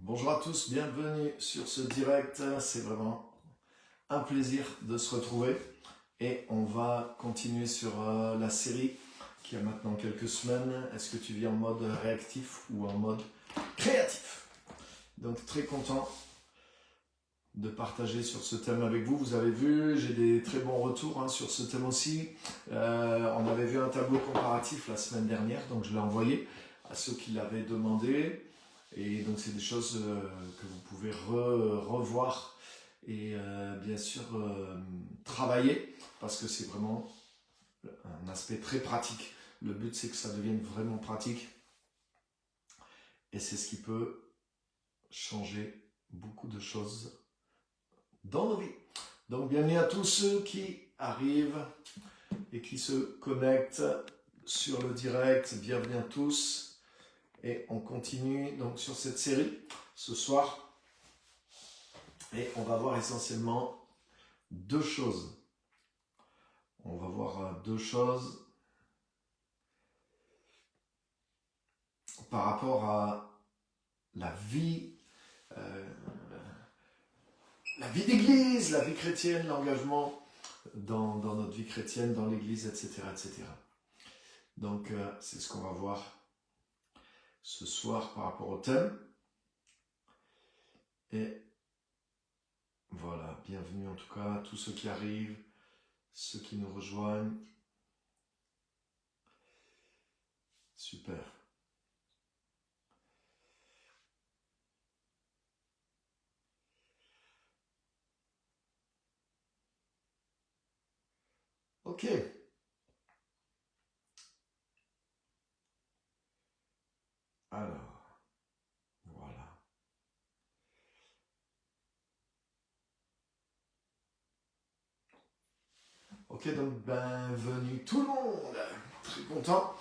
Bonjour à tous, bienvenue sur ce direct. C'est vraiment un plaisir de se retrouver et on va continuer sur la série qui a maintenant quelques semaines. Est-ce que tu vis en mode réactif ou en mode créatif? Donc très content de partager sur ce thème avec vous. Vous avez vu, j'ai des très bons retours sur ce thème aussi. On avait vu un tableau comparatif la semaine dernière, donc je l'ai envoyé à ceux qui l'avaient demandé. Et donc c'est des choses que vous pouvez revoir et bien sûr travailler parce que c'est vraiment un aspect très pratique. Le but c'est que ça devienne vraiment pratique et c'est ce qui peut changer beaucoup de choses dans nos vies. Donc bienvenue à tous ceux qui arrivent et qui se connectent sur le direct. Bienvenue à tous. Et on continue donc sur cette série ce soir. Et on va voir essentiellement deux choses. On va voir deux choses par rapport à la vie d'église, la vie chrétienne, l'engagement dans notre vie chrétienne, dans l'église, etc. etc. Donc c'est ce qu'on va voir ce soir par rapport au thème. Et voilà, bienvenue en tout cas à tous ceux qui arrivent, ceux qui nous rejoignent. Super. Ok. Alors, voilà. Ok, donc bienvenue tout le monde. Très content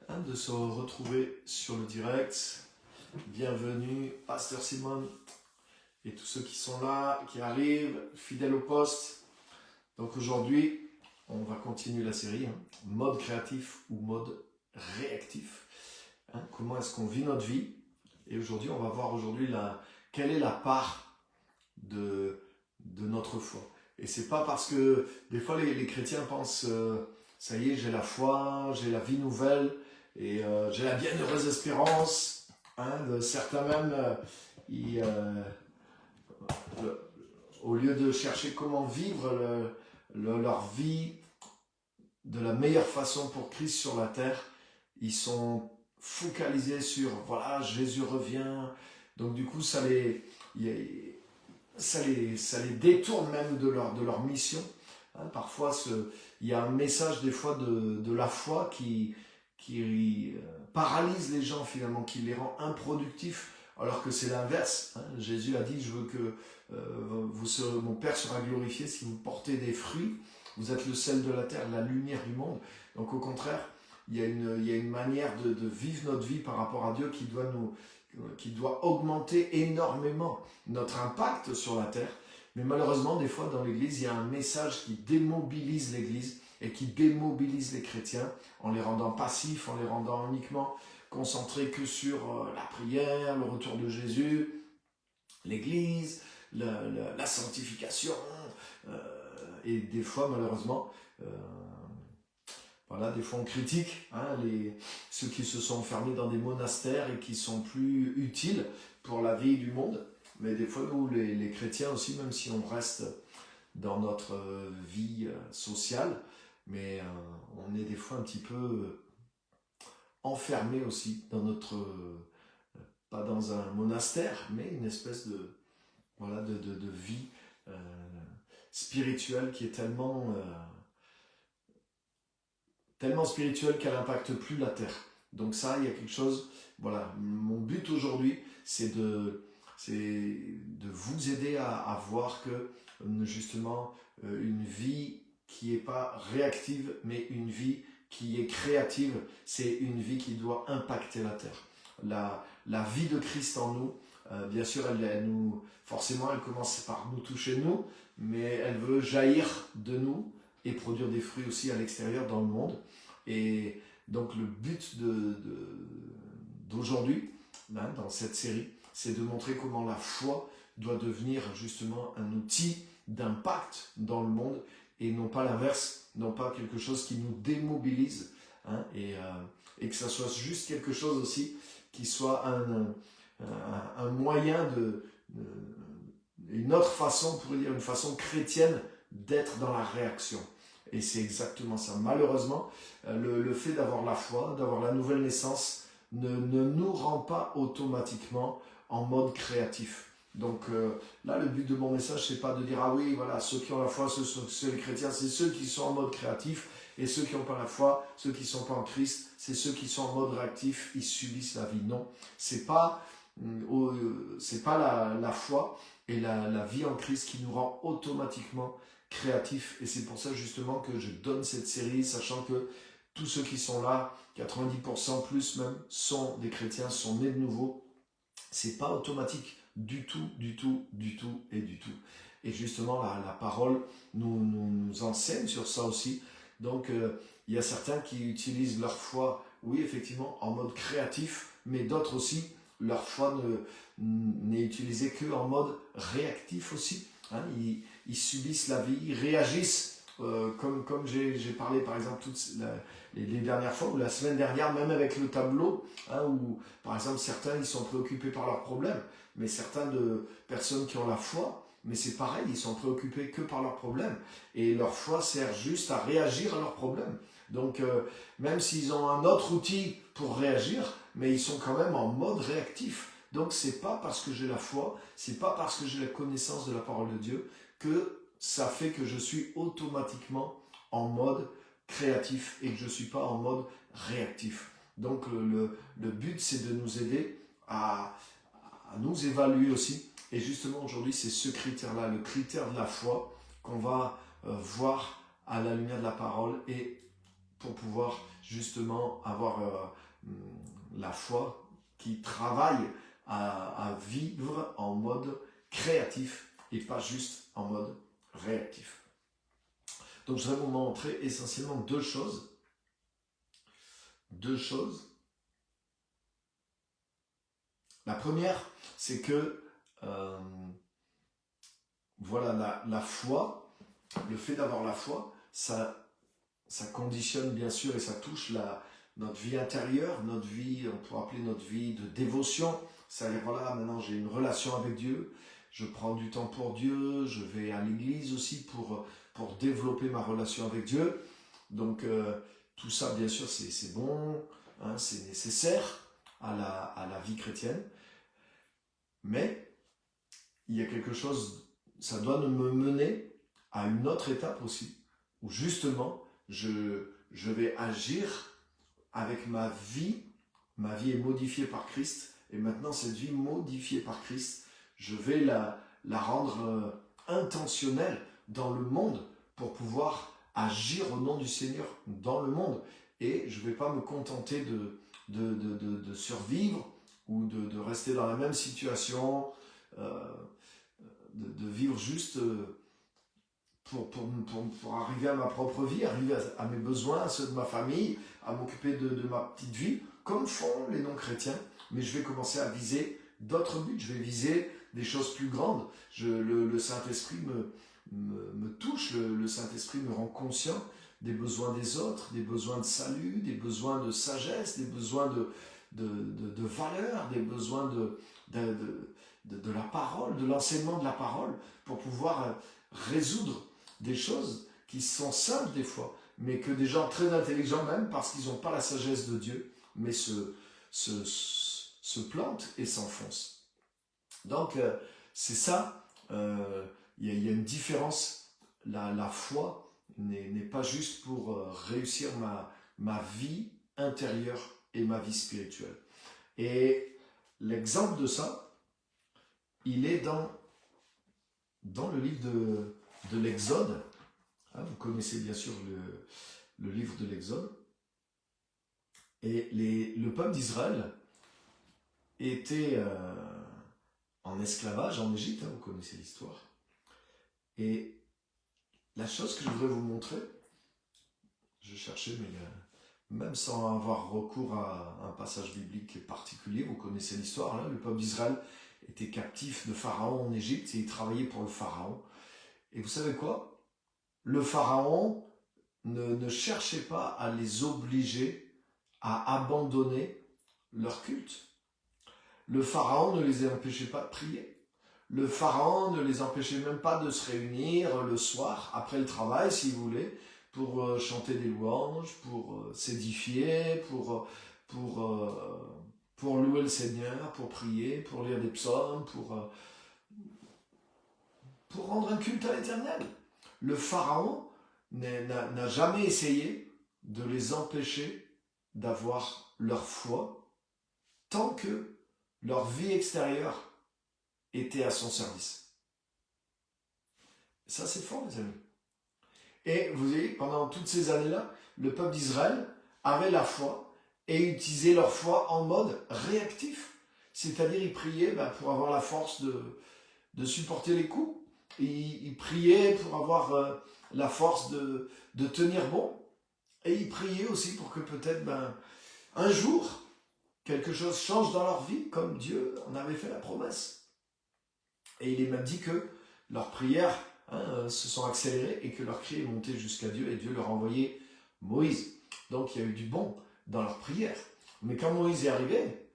de se retrouver sur le direct. Bienvenue, Pasteur Simon et tous ceux qui sont là, qui arrivent, fidèles au poste. Donc aujourd'hui, on va continuer la série, mode créatif ou mode réactif. Comment est-ce qu'on vit notre vie? Et aujourd'hui, on va voir quelle est la part de notre foi. Et c'est pas parce que des fois les chrétiens pensent ça y est, j'ai la foi, j'ai la vie nouvelle et j'ai la bienheureuse espérance. Certains même, au lieu de chercher comment vivre leur vie de la meilleure façon pour Christ sur la terre, ils sont focalisés sur voilà, Jésus revient. Donc du coup, ça les détourne même de leur mission. Parfois, il y a un message des fois de la foi qui paralyse les gens finalement, qui les rend improductifs, alors que c'est l'inverse. Jésus a dit, je veux que mon Père sera glorifié si vous portez des fruits. Vous êtes le sel de la terre, la lumière du monde. Donc au contraire, il y a une manière de vivre notre vie par rapport à Dieu qui doit augmenter énormément notre impact sur la terre. Mais malheureusement, des fois, dans l'Église, il y a un message qui démobilise l'Église et qui démobilise les chrétiens en les rendant passifs, en les rendant uniquement concentrés que sur la prière, le retour de Jésus, l'Église, la sanctification. Et des fois, malheureusement, voilà, des fois on critique ceux qui se sont enfermés dans des monastères et qui sont plus utiles pour la vie du monde. Mais des fois, nous, les chrétiens aussi, même si on reste dans notre vie sociale, mais on est des fois un petit peu enfermés aussi dans notre... pas dans un monastère, mais une espèce de vie spirituelle qui est tellement spirituelle qu'elle n'impacte plus la terre. Donc ça, il y a quelque chose... Voilà, mon but aujourd'hui, c'est de vous aider à voir que justement une vie qui n'est pas réactive mais une vie qui est créative, c'est une vie qui doit impacter la terre. La vie de Christ en nous, bien sûr forcément elle commence par nous toucher nous, mais elle veut jaillir de nous et produire des fruits aussi à l'extérieur dans le monde. Et donc le but d'aujourd'hui, dans cette série, c'est de montrer comment la foi doit devenir justement un outil d'impact dans le monde et non pas l'inverse, non pas quelque chose qui nous démobilise, hein, et que ça soit juste quelque chose aussi qui soit un moyen une autre façon, on pourrait dire une façon chrétienne d'être dans la réaction. Et c'est exactement ça. Malheureusement, le fait d'avoir la foi, d'avoir la nouvelle naissance, ne nous rend pas automatiquement en mode créatif. Donc là, le but de mon message, c'est pas de dire, ah oui, voilà, ceux qui ont la foi, ceux les chrétiens, c'est ceux qui sont en mode créatif, et ceux qui n'ont pas la foi, ceux qui ne sont pas en Christ, c'est ceux qui sont en mode réactif, ils subissent la vie. Non, c'est pas la foi et la vie en Christ qui nous rend automatiquement créatifs. Et c'est pour ça justement que je donne cette série, sachant que tous ceux qui sont là, 90% plus même, sont des chrétiens, sont nés de nouveau. C'est pas automatique du tout, du tout, du tout et du tout. Et justement, la parole nous enseigne sur ça aussi. Donc, il y a certains qui utilisent leur foi, oui, effectivement, en mode créatif, mais d'autres aussi, leur foi n'est utilisée qu'en mode réactif aussi. Hein, ils subissent la vie, ils réagissent, comme j'ai parlé par exemple les dernières fois, ou la semaine dernière, même avec le tableau, hein, où par exemple certains ils sont préoccupés par leurs problèmes, mais certains de personnes qui ont la foi, mais c'est pareil, ils sont préoccupés que par leurs problèmes, et leur foi sert juste à réagir à leurs problèmes. Donc même s'ils ont un autre outil pour réagir, mais ils sont quand même en mode réactif. Donc c'est pas parce que j'ai la foi, c'est pas parce que j'ai la connaissance de la parole de Dieu que ça fait que je suis automatiquement en mode créatif et que je ne suis pas en mode réactif. Donc le but c'est de nous aider à nous évaluer aussi. Et justement aujourd'hui c'est ce critère-là, le critère de la foi qu'on va voir à la lumière de la parole et pour pouvoir justement avoir la foi qui travaille à vivre en mode créatif et pas juste en mode réactif. Donc je vais vous montrer essentiellement deux choses. La première, c'est que voilà, la foi, le fait d'avoir la foi, ça conditionne bien sûr et ça touche notre vie intérieure, notre vie, on pourrait appeler notre vie de dévotion. C'est-à-dire, voilà, maintenant j'ai une relation avec Dieu, je prends du temps pour Dieu, je vais à l'église aussi pour développer ma relation avec Dieu. Donc tout ça, bien sûr, c'est bon, hein, c'est nécessaire à la vie chrétienne. Mais il y a quelque chose, ça doit me mener à une autre étape aussi, où justement, je vais agir avec ma vie est modifiée par Christ, et maintenant cette vie modifiée par Christ, je vais la rendre intentionnelle dans le monde pour pouvoir agir au nom du Seigneur dans le monde. Et je ne vais pas me contenter de survivre ou de rester dans la même situation, de vivre juste pour arriver à ma propre vie, arriver à mes besoins, à ceux de ma famille, à m'occuper de ma petite vie, comme font les non-chrétiens. Mais je vais commencer à viser d'autres buts, je vais viser des choses plus grandes. Le Saint-Esprit me touche, le Saint-Esprit me rend conscient des besoins des autres, des besoins de salut, des besoins de sagesse, des besoins de valeur, des besoins de la parole, de l'enseignement de la parole, pour pouvoir résoudre des choses qui sont simples des fois, mais que des gens très intelligents même, parce qu'ils n'ont pas la sagesse de Dieu, mais se plantent et s'enfoncent. Donc c'est ça, il y a une différence. La foi n'est pas juste pour réussir ma vie intérieure et ma vie spirituelle. Et l'exemple de ça, il est dans le livre de l'Exode. Hein, vous connaissez bien sûr le livre de l'Exode. Et le peuple d'Israël était en esclavage en Égypte, hein, vous connaissez l'histoire. Et la chose que je voudrais vous montrer, je cherchais même sans avoir recours à un passage biblique particulier, vous connaissez l'histoire, là, le peuple d'Israël était captif de Pharaon en Égypte et il travaillait pour le Pharaon. Et vous savez quoi? Le Pharaon ne cherchait pas à les obliger à abandonner leur culte. Le Pharaon ne les empêchait pas de prier. Le Pharaon ne les empêchait même pas de se réunir le soir, après le travail, s'ils voulaient, pour chanter des louanges, pour s'édifier, pour louer le Seigneur, pour prier, pour lire des psaumes, pour rendre un culte à l'Éternel. Le Pharaon n'a jamais essayé de les empêcher d'avoir leur foi tant que leur vie extérieure était à son service. Ça, c'est fort, les amis. Et vous voyez, pendant toutes ces années-là, le peuple d'Israël avait la foi et utilisait leur foi en mode réactif. C'est-à-dire, ils priaient pour avoir la force de supporter les coups. Ils priaient pour avoir la force de tenir bon. Et ils priaient aussi pour que peut-être un jour, quelque chose change dans leur vie, comme Dieu en avait fait la promesse. Et il est même dit que leurs prières se sont accélérées et que leur cri est monté jusqu'à Dieu et Dieu leur a envoyé Moïse. Donc il y a eu du bon dans leurs prières. Mais quand Moïse est arrivé,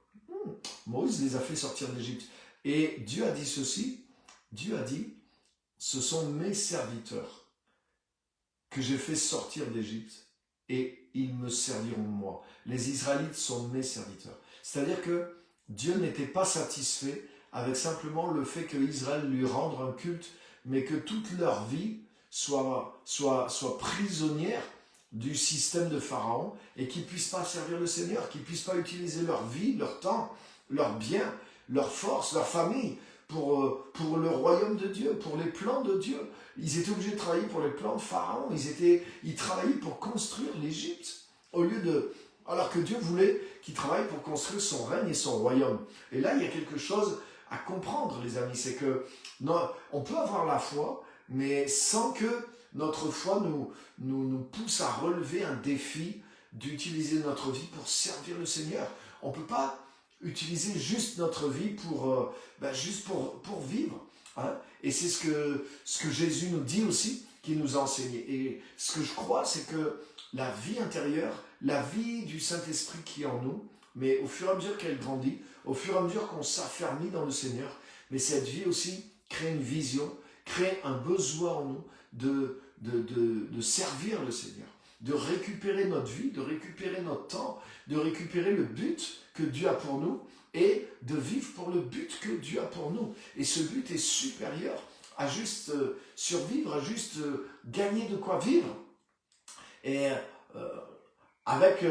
Moïse les a fait sortir d'Égypte. Et Dieu a dit ceci, Dieu a dit, ce sont mes serviteurs que j'ai fait sortir d'Égypte et ils me serviront moi. Les Israélites sont mes serviteurs. C'est-à-dire que Dieu n'était pas satisfait avec simplement le fait que Israël lui rende un culte, mais que toute leur vie soit prisonnière du système de Pharaon et qu'ils ne puissent pas servir le Seigneur, qu'ils ne puissent pas utiliser leur vie, leur temps, leurs biens, leur force, leur famille pour le royaume de Dieu, pour les plans de Dieu. Ils étaient obligés de travailler pour les plans de Pharaon, ils travaillaient pour construire l'Égypte, alors que Dieu voulait qu'ils travaillent pour construire son règne et son royaume. Et là, il y a quelque chose à comprendre, les amis, c'est que on peut avoir la foi, mais sans que notre foi nous pousse à relever un défi d'utiliser notre vie pour servir le Seigneur. On ne peut pas utiliser juste notre vie pour vivre. Hein? Et c'est ce que Jésus nous dit aussi, qu'il nous a enseigné. Et ce que je crois, c'est que la vie intérieure, la vie du Saint-Esprit qui est en nous, mais au fur et à mesure qu'elle grandit, au fur et à mesure qu'on s'affermit dans le Seigneur, mais cette vie aussi crée une vision, crée un besoin en nous de servir le Seigneur, de récupérer notre vie, de récupérer notre temps, de récupérer le but que Dieu a pour nous et de vivre pour le but que Dieu a pour nous. Et ce but est supérieur à juste survivre, à juste gagner de quoi vivre. Et avec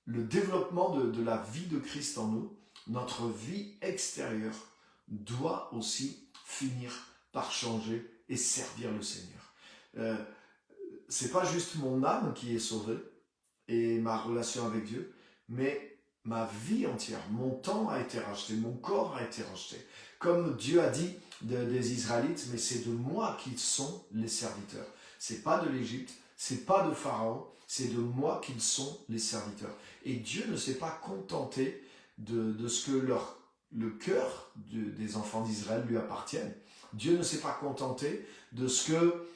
le développement de la vie de Christ en nous, notre vie extérieure doit aussi finir par changer et servir le Seigneur. C'est pas juste mon âme qui est sauvée et ma relation avec Dieu, mais ma vie entière, mon temps a été racheté, mon corps a été racheté. Comme Dieu a dit des Israélites, mais c'est de moi qu'ils sont les serviteurs. C'est pas de l'Égypte, c'est pas de Pharaon, c'est de moi qu'ils sont les serviteurs. Et Dieu ne s'est pas contenté de ce que le cœur des enfants d'Israël lui appartienne. Dieu ne s'est pas contenté de ce que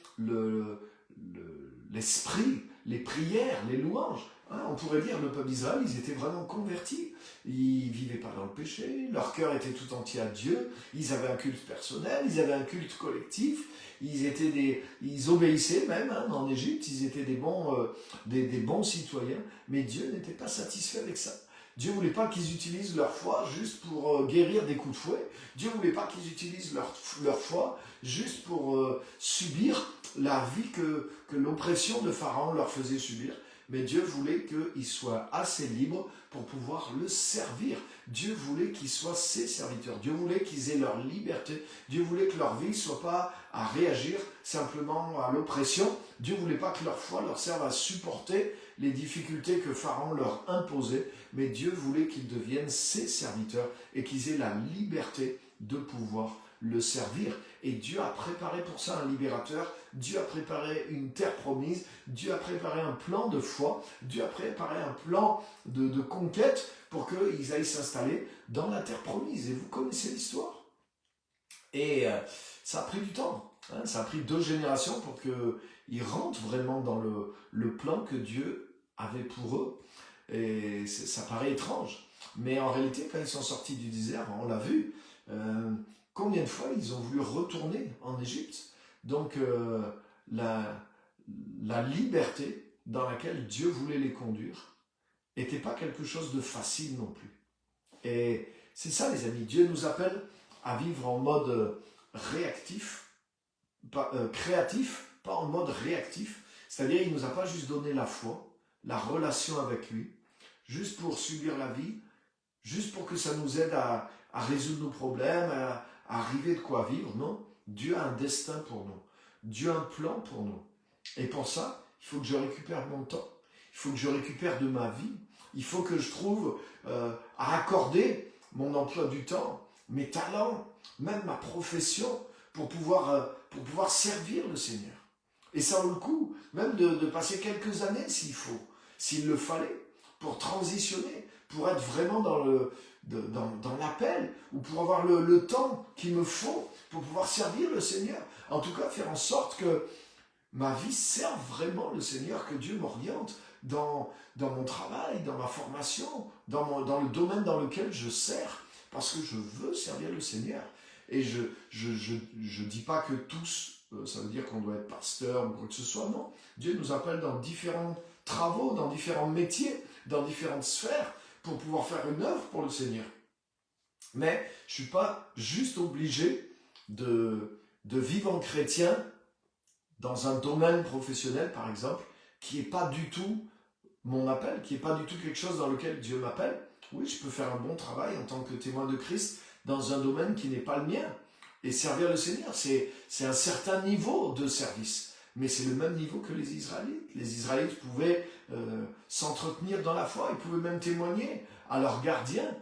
l'esprit, les prières, les louanges, on pourrait dire le peuple d'Israël, ils étaient vraiment convertis. Ils ne vivaient pas dans le péché, leur cœur était tout entier à Dieu, ils avaient un culte personnel, ils avaient un culte collectif, ils obéissaient même en Égypte, ils étaient des bons citoyens, mais Dieu n'était pas satisfait avec ça. Dieu ne voulait pas qu'ils utilisent leur foi juste pour guérir des coups de fouet. Dieu ne voulait pas qu'ils utilisent leur foi juste pour subir la vie que l'oppression de Pharaon leur faisait subir. Mais Dieu voulait qu'ils soient assez libres pour pouvoir le servir. Dieu voulait qu'ils soient ses serviteurs. Dieu voulait qu'ils aient leur liberté. Dieu voulait que leur vie ne soit pas à réagir simplement à l'oppression. Dieu ne voulait pas que leur foi leur serve à supporter les difficultés que Pharaon leur imposait. Mais Dieu voulait qu'ils deviennent ses serviteurs et qu'ils aient la liberté de pouvoir le servir. Et Dieu a préparé pour ça un libérateur, Dieu a préparé une terre promise, Dieu a préparé un plan de foi, Dieu a préparé un plan de conquête pour qu'ils aillent s'installer dans la terre promise. Et vous connaissez l'histoire. Et ça a pris du temps, hein, ça a pris 2 générations pour qu'ils rentrent vraiment dans le plan que Dieu avait pour eux. Et ça paraît étrange. Mais en réalité, quand ils sont sortis du désert, on l'a vu, combien de fois ils ont voulu retourner en Égypte. Donc la liberté dans laquelle Dieu voulait les conduire n'était pas quelque chose de facile non plus. Et c'est ça les amis, Dieu nous appelle à vivre en mode réactif, créatif, pas en mode réactif. C'est-à-dire il ne nous a pas juste donné la foi, la relation avec lui, juste pour subir la vie, juste pour que ça nous aide à résoudre nos problèmes, à arriver de quoi vivre. Non, Dieu a un destin pour nous. Dieu a un plan pour nous. Et pour ça, il faut que je récupère mon temps. Il faut que je récupère de ma vie. Il faut que je trouve à accorder mon emploi du temps, mes talents, même ma profession, pour pouvoir servir le Seigneur. Et ça vaut le coup, même de passer quelques années s'il le fallait, pour transitionner, pour être vraiment dans l'appel, ou pour avoir le temps qu'il me faut pour pouvoir servir le Seigneur. En tout cas, faire en sorte que ma vie serve vraiment le Seigneur, que Dieu m'oriente dans mon travail, dans ma formation, dans le domaine dans lequel je sers, parce que je veux servir le Seigneur. Et je dis pas que tous, ça veut dire qu'on doit être pasteur ou quoi que ce soit, non. Dieu nous appelle dans différents travaux, dans différents métiers, dans différentes sphères, pour pouvoir faire une œuvre pour le Seigneur. Mais je ne suis pas juste obligé de vivre en chrétien dans un domaine professionnel, par exemple, qui n'est pas du tout mon appel, qui n'est pas du tout quelque chose dans lequel Dieu m'appelle. Oui, je peux faire un bon travail en tant que témoin de Christ dans un domaine qui n'est pas le mien. Et servir le Seigneur, c'est un certain niveau de service. Mais c'est le même niveau que les Israélites. Les Israélites pouvaient s'entretenir dans la foi, ils pouvaient même témoigner à leurs gardiens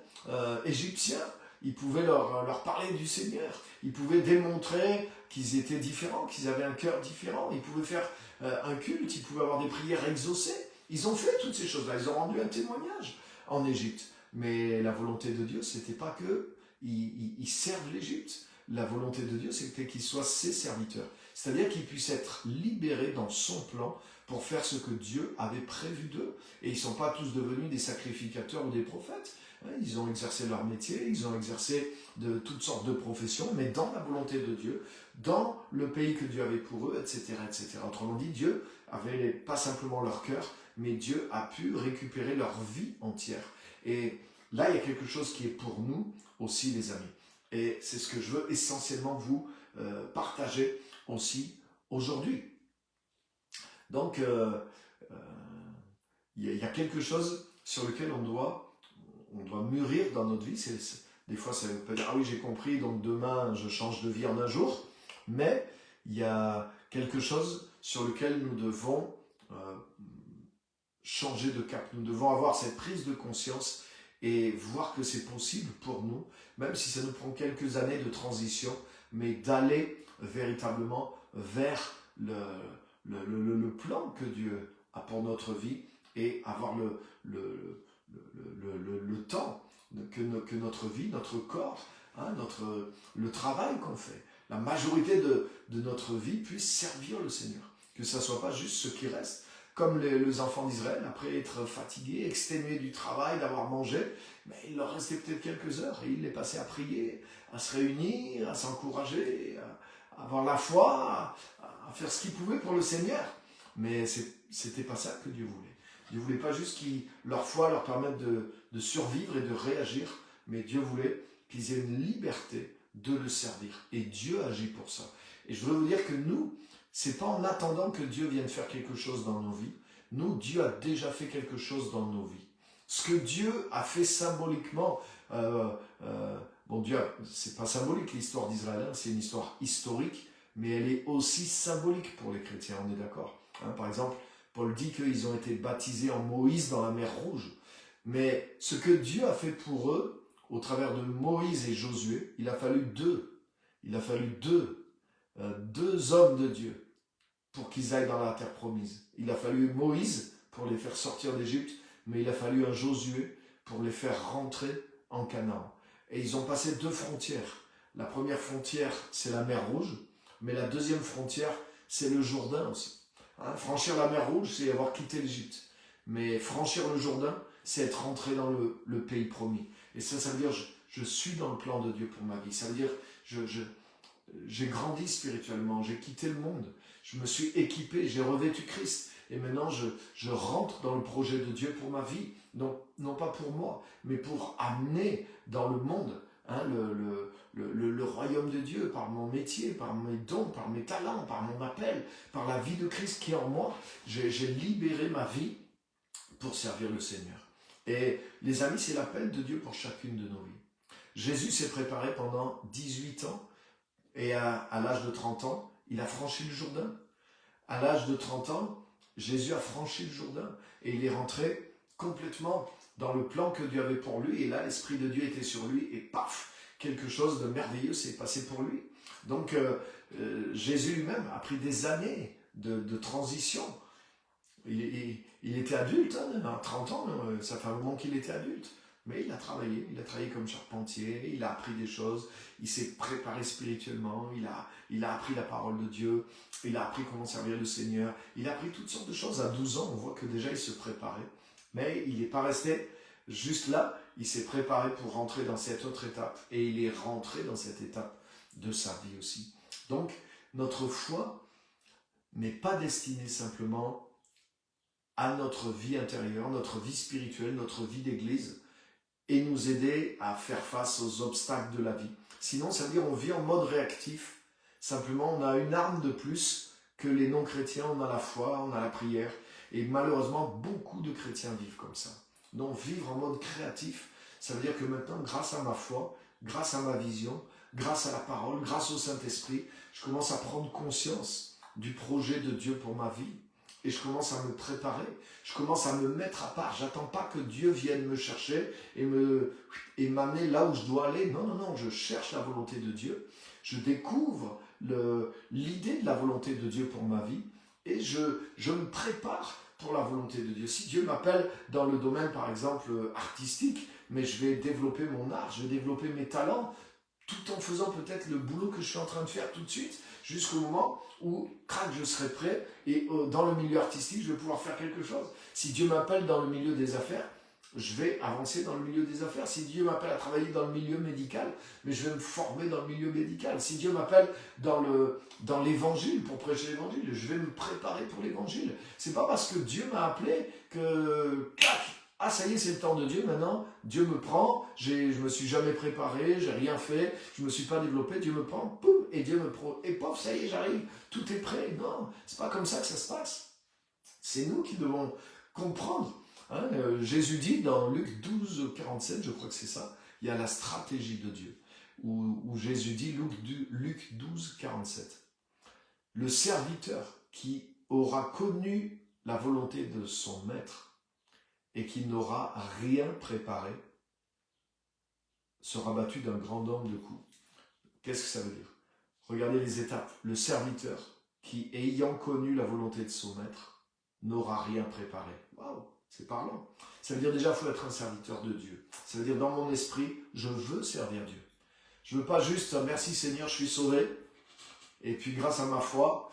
égyptiens. Ils pouvaient leur parler du Seigneur. Ils pouvaient démontrer qu'ils étaient différents, qu'ils avaient un cœur différent. Ils pouvaient faire un culte, ils pouvaient avoir des prières exaucées. Ils ont fait toutes ces choses-là. Ils ont rendu un témoignage en Égypte. Mais la volonté de Dieu, ce n'était pas qu'ils servent l'Égypte. La volonté de Dieu, c'était qu'ils soient ses serviteurs. C'est-à-dire qu'ils puissent être libérés dans son plan pour faire ce que Dieu avait prévu d'eux. Et ils ne sont pas tous devenus des sacrificateurs ou des prophètes. Ils ont exercé leur métier, ils ont exercé de toutes sortes de professions, mais dans la volonté de Dieu, dans le pays que Dieu avait pour eux, etc. etc. Autrement dit, Dieu avait pas simplement leur cœur, mais Dieu a pu récupérer leur vie entière. Et là, il y a quelque chose qui est pour nous aussi, les amis. Et c'est ce que je veux essentiellement vous partager aussi aujourd'hui. Donc, il y a quelque chose sur lequel on doit mûrir dans notre vie. Des fois, ça peut dire, ah oui, j'ai compris, donc demain, je change de vie en un jour. Mais il y a quelque chose sur lequel nous devons changer de cap. Nous devons avoir cette prise de conscience et voir que c'est possible pour nous, même si ça nous prend quelques années de transition, mais d'aller véritablement vers le plan que Dieu a pour notre vie et avoir le temps que notre vie, notre corps, le travail qu'on fait, la majorité de notre vie puisse servir le Seigneur. Que ça ne soit pas juste ce qui reste, comme les enfants d'Israël, après être fatigués, exténués du travail, d'avoir mangé, mais il leur restait peut-être quelques heures et ils les passaient à prier, à se réunir, à s'encourager, à avoir la foi, à faire ce qu'ils pouvaient pour le Seigneur. Mais c'était pas ça que Dieu voulait. Dieu ne voulait pas juste que leur foi leur permette de survivre et de réagir, mais Dieu voulait qu'ils aient une liberté de le servir. Et Dieu agit pour ça. Et je veux vous dire que nous, c'est pas en attendant que Dieu vienne faire quelque chose dans nos vies. Nous, Dieu a déjà fait quelque chose dans nos vies. Ce que Dieu a fait symboliquement, bon Dieu, c'est pas symbolique l'histoire d'Israël, c'est une histoire historique, mais elle est aussi symbolique pour les chrétiens, on est d'accord. Par exemple, Paul dit qu'ils ont été baptisés en Moïse dans la mer Rouge. Mais ce que Dieu a fait pour eux, au travers de Moïse et Josué, il a fallu 2. Il a fallu deux hommes de Dieu pour qu'ils aillent dans la terre promise. Il a fallu Moïse pour les faire sortir d'Égypte, mais il a fallu un Josué pour les faire rentrer en Canaan. Et ils ont passé 2 frontières. La première frontière, c'est la mer Rouge, mais la deuxième frontière, c'est le Jourdain aussi. Hein, franchir la mer Rouge, c'est avoir quitté l'Égypte. Mais franchir le Jourdain, c'est être rentré dans le pays promis. Et ça veut dire, je suis dans le plan de Dieu pour ma vie. Ça veut dire, j'ai grandi spirituellement, j'ai quitté le monde, je me suis équipé, j'ai revêtu Christ. Et maintenant, je rentre dans le projet de Dieu pour ma vie. Donc, non pas pour moi, mais pour amener dans le monde le royaume de Dieu, par mon métier, par mes dons, par mes talents, par mon appel, par la vie de Christ qui est en moi. J'ai libéré ma vie pour servir le Seigneur. Et les amis, c'est l'appel de Dieu pour chacune de nos vies. Jésus s'est préparé pendant 18 ans et à l'âge de 30 ans, il a franchi le Jourdain. À l'âge de 30 ans, Jésus a franchi le Jourdain et il est rentré complètement dans le plan que Dieu avait pour lui. Et là, l'Esprit de Dieu était sur lui et paf, quelque chose de merveilleux s'est passé pour lui. Donc, Jésus lui-même a pris des années de transition. Il était adulte, à 30 ans, ça fait un moment qu'il était adulte. Mais il a travaillé comme charpentier, il a appris des choses, il s'est préparé spirituellement, il a appris la parole de Dieu, il a appris comment servir le Seigneur, il a appris toutes sortes de choses. À 12 ans, on voit que déjà il se préparait. Mais il n'est pas resté juste là, il s'est préparé pour rentrer dans cette autre étape. Et il est rentré dans cette étape de sa vie aussi. Donc, notre foi n'est pas destinée simplement à notre vie intérieure, notre vie spirituelle, notre vie d'église, et nous aider à faire face aux obstacles de la vie. Sinon, ça veut dire qu'on vit en mode réactif. Simplement, on a une arme de plus que les non-chrétiens. On a la foi, on a la prière. Et malheureusement, beaucoup de chrétiens vivent comme ça. Donc, vivre en mode créatif, ça veut dire que maintenant, grâce à ma foi, grâce à ma vision, grâce à la parole, grâce au Saint-Esprit, je commence à prendre conscience du projet de Dieu pour ma vie. Et je commence à me préparer, je commence à me mettre à part. J'attends pas que Dieu vienne me chercher et m'amener là où je dois aller. Non, je cherche la volonté de Dieu. Je découvre l'idée de la volonté de Dieu pour ma vie et je me prépare pour la volonté de Dieu. Si Dieu m'appelle dans le domaine, par exemple, artistique, mais je vais développer mon art, je vais développer mes talents, tout en faisant peut-être le boulot que je suis en train de faire tout de suite, jusqu'au moment où, crac, je serai prêt et dans le milieu artistique, je vais pouvoir faire quelque chose. Si Dieu m'appelle dans le milieu des affaires, je vais avancer dans le milieu des affaires. Si Dieu m'appelle à travailler dans le milieu médical, mais je vais me former dans le milieu médical. Si Dieu m'appelle dans l'évangile, pour prêcher l'évangile, je vais me préparer pour l'évangile. C'est pas parce que Dieu m'a appelé que, clac, ah ça y est, c'est le temps de Dieu, maintenant, Dieu me prend, je me suis jamais préparé, j'ai rien fait, je me suis pas développé, Dieu me prend, poum, et Dieu me prend, et pof, ça y est, j'arrive, tout est prêt. Non, c'est pas comme ça que ça se passe. C'est nous qui devons comprendre. Hein, Jésus dit dans Luc 12, 47, je crois que c'est ça, il y a la stratégie de Dieu, où Jésus dit, Luc 12, 47, le serviteur qui aura connu la volonté de son maître et qui n'aura rien préparé, sera battu d'un grand nombre de coups. Qu'est-ce que ça veut dire? Regardez les étapes. Le serviteur qui, ayant connu la volonté de son maître, n'aura rien préparé. Waouh, c'est parlant. Ça veut dire déjà qu'il faut être un serviteur de Dieu. Ça veut dire dans mon esprit, je veux servir Dieu. Je ne veux pas juste, merci Seigneur, je suis sauvé, et puis grâce à ma foi,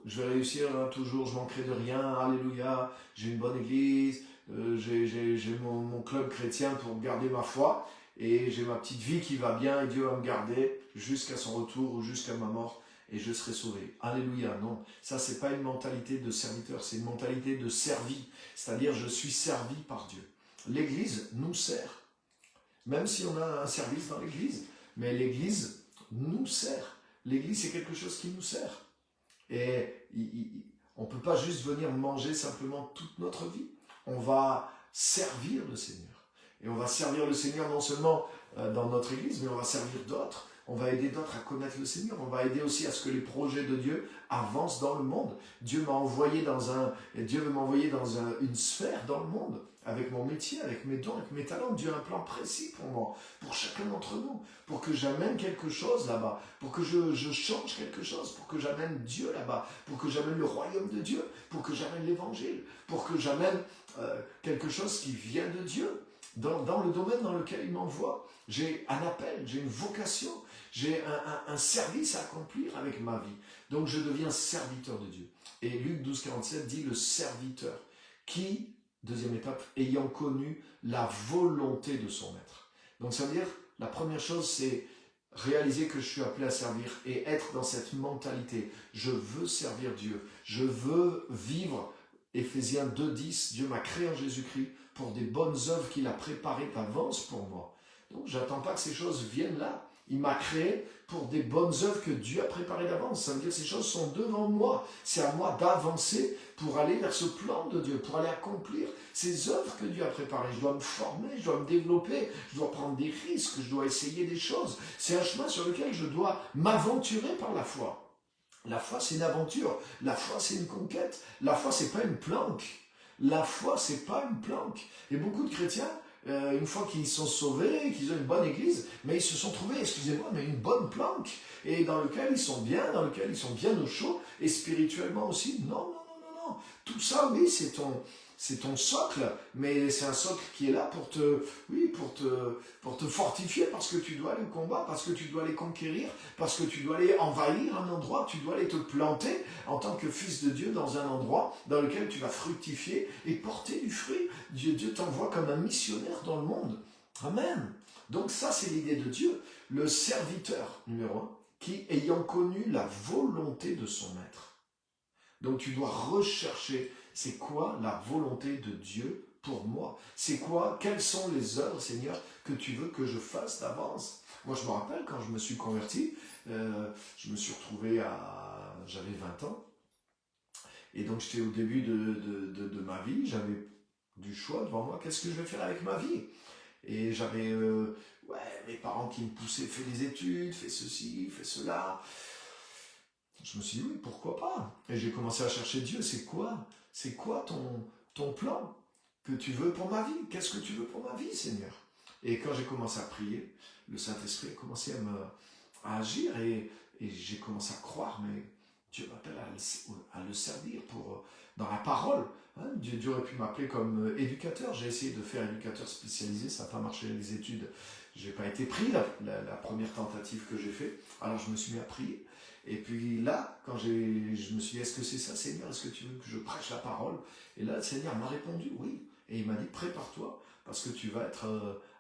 je vais réussir toujours, je manquerai de rien, alléluia, j'ai une bonne église, j'ai mon club chrétien pour garder ma foi et j'ai ma petite vie qui va bien et Dieu va me garder jusqu'à son retour ou jusqu'à ma mort et je serai sauvé. Alléluia, non. Ça, c'est pas une mentalité de serviteur, c'est une mentalité de servi. C'est-à-dire, je suis servi par Dieu. L'Église nous sert. Même si on a un service dans l'Église, mais l'Église nous sert. L'Église, c'est quelque chose qui nous sert. Et on ne peut pas juste venir manger simplement toute notre vie. On va servir le Seigneur. Et on va servir le Seigneur non seulement dans notre Église, mais on va servir d'autres. On va aider d'autres à connaître le Seigneur. On va aider aussi à ce que les projets de Dieu avancent dans le monde. Dieu veut m'envoyer dans une sphère dans le monde, avec mon métier, avec mes dons, avec mes talents. Dieu a un plan précis pour moi, pour chacun d'entre nous, pour que j'amène quelque chose là-bas, pour que je change quelque chose, pour que j'amène Dieu là-bas, pour que j'amène le royaume de Dieu, pour que j'amène l'évangile, pour que j'amène quelque chose qui vient de Dieu. Dans le domaine dans lequel il m'envoie, j'ai un appel, j'ai une vocation, j'ai un service à accomplir avec ma vie. Donc je deviens serviteur de Dieu. Et Luc 12, 47 dit le serviteur qui, deuxième étape, ayant connu la volonté de son maître. Donc ça veut dire, la première chose, c'est réaliser que je suis appelé à servir et être dans cette mentalité. Je veux servir Dieu. Je veux vivre. Éphésiens 2, 10, Dieu m'a créé en Jésus-Christ pour des bonnes œuvres qu'il a préparées d'avance pour moi. Donc, je n'attends pas que ces choses viennent là. Il m'a créé pour des bonnes œuvres que Dieu a préparées d'avance. Ça veut dire que ces choses sont devant moi. C'est à moi d'avancer pour aller vers ce plan de Dieu, pour aller accomplir ces œuvres que Dieu a préparées. Je dois me former, je dois me développer, je dois prendre des risques, je dois essayer des choses. C'est un chemin sur lequel je dois m'aventurer par la foi. La foi, c'est une aventure. La foi, c'est une conquête. La foi, c'est pas une planque. La foi, c'est pas une planque. Et beaucoup de chrétiens, une fois qu'ils sont sauvés, qu'ils ont une bonne église, mais ils se sont trouvés, excusez-moi, mais une bonne planque, et dans lequel ils sont bien, dans lequel ils sont bien au chaud, et spirituellement aussi. Non, non, non, non, non. Tout ça, oui, c'est ton socle, mais c'est un socle qui est là pour te fortifier, parce que tu dois aller au combat, parce que tu dois aller conquérir, parce que tu dois aller envahir un endroit, tu dois aller te planter en tant que fils de Dieu dans un endroit dans lequel tu vas fructifier et porter du fruit. Dieu t'envoie comme un missionnaire dans le monde. Amen. Donc ça, c'est l'idée de Dieu. Le serviteur, numéro 1, qui, ayant connu la volonté de son maître. Donc tu dois rechercher, c'est quoi la volonté de Dieu pour moi? C'est quoi? Quelles sont les œuvres, Seigneur, que tu veux que je fasse d'avance? Moi, je me rappelle, quand je me suis converti, je me suis retrouvé j'avais 20 ans. Et donc, j'étais au début de ma vie. J'avais du choix devant moi. Qu'est-ce que je vais faire avec ma vie? Et j'avais mes parents qui me poussaient, fais des études, fais ceci, fais cela. Je me suis dit, oui, pourquoi pas? Et j'ai commencé à chercher Dieu. C'est quoi ton plan que tu veux pour ma vie? Qu'est-ce que tu veux pour ma vie, Seigneur? Et quand j'ai commencé à prier, le Saint-Esprit a commencé à agir et j'ai commencé à croire, mais Dieu m'appelle à le servir dans la parole. Hein? Dieu aurait pu m'appeler comme éducateur. J'ai essayé de faire éducateur spécialisé, ça n'a pas marché les études. Je n'ai pas été pris la première tentative que j'ai faite. Alors je me suis mis à prier. Et puis là, quand je me suis dit, est-ce que c'est ça, Seigneur? Est-ce que tu veux que je prêche la parole? Et là, le Seigneur m'a répondu, oui. Et il m'a dit, prépare-toi, parce que tu vas être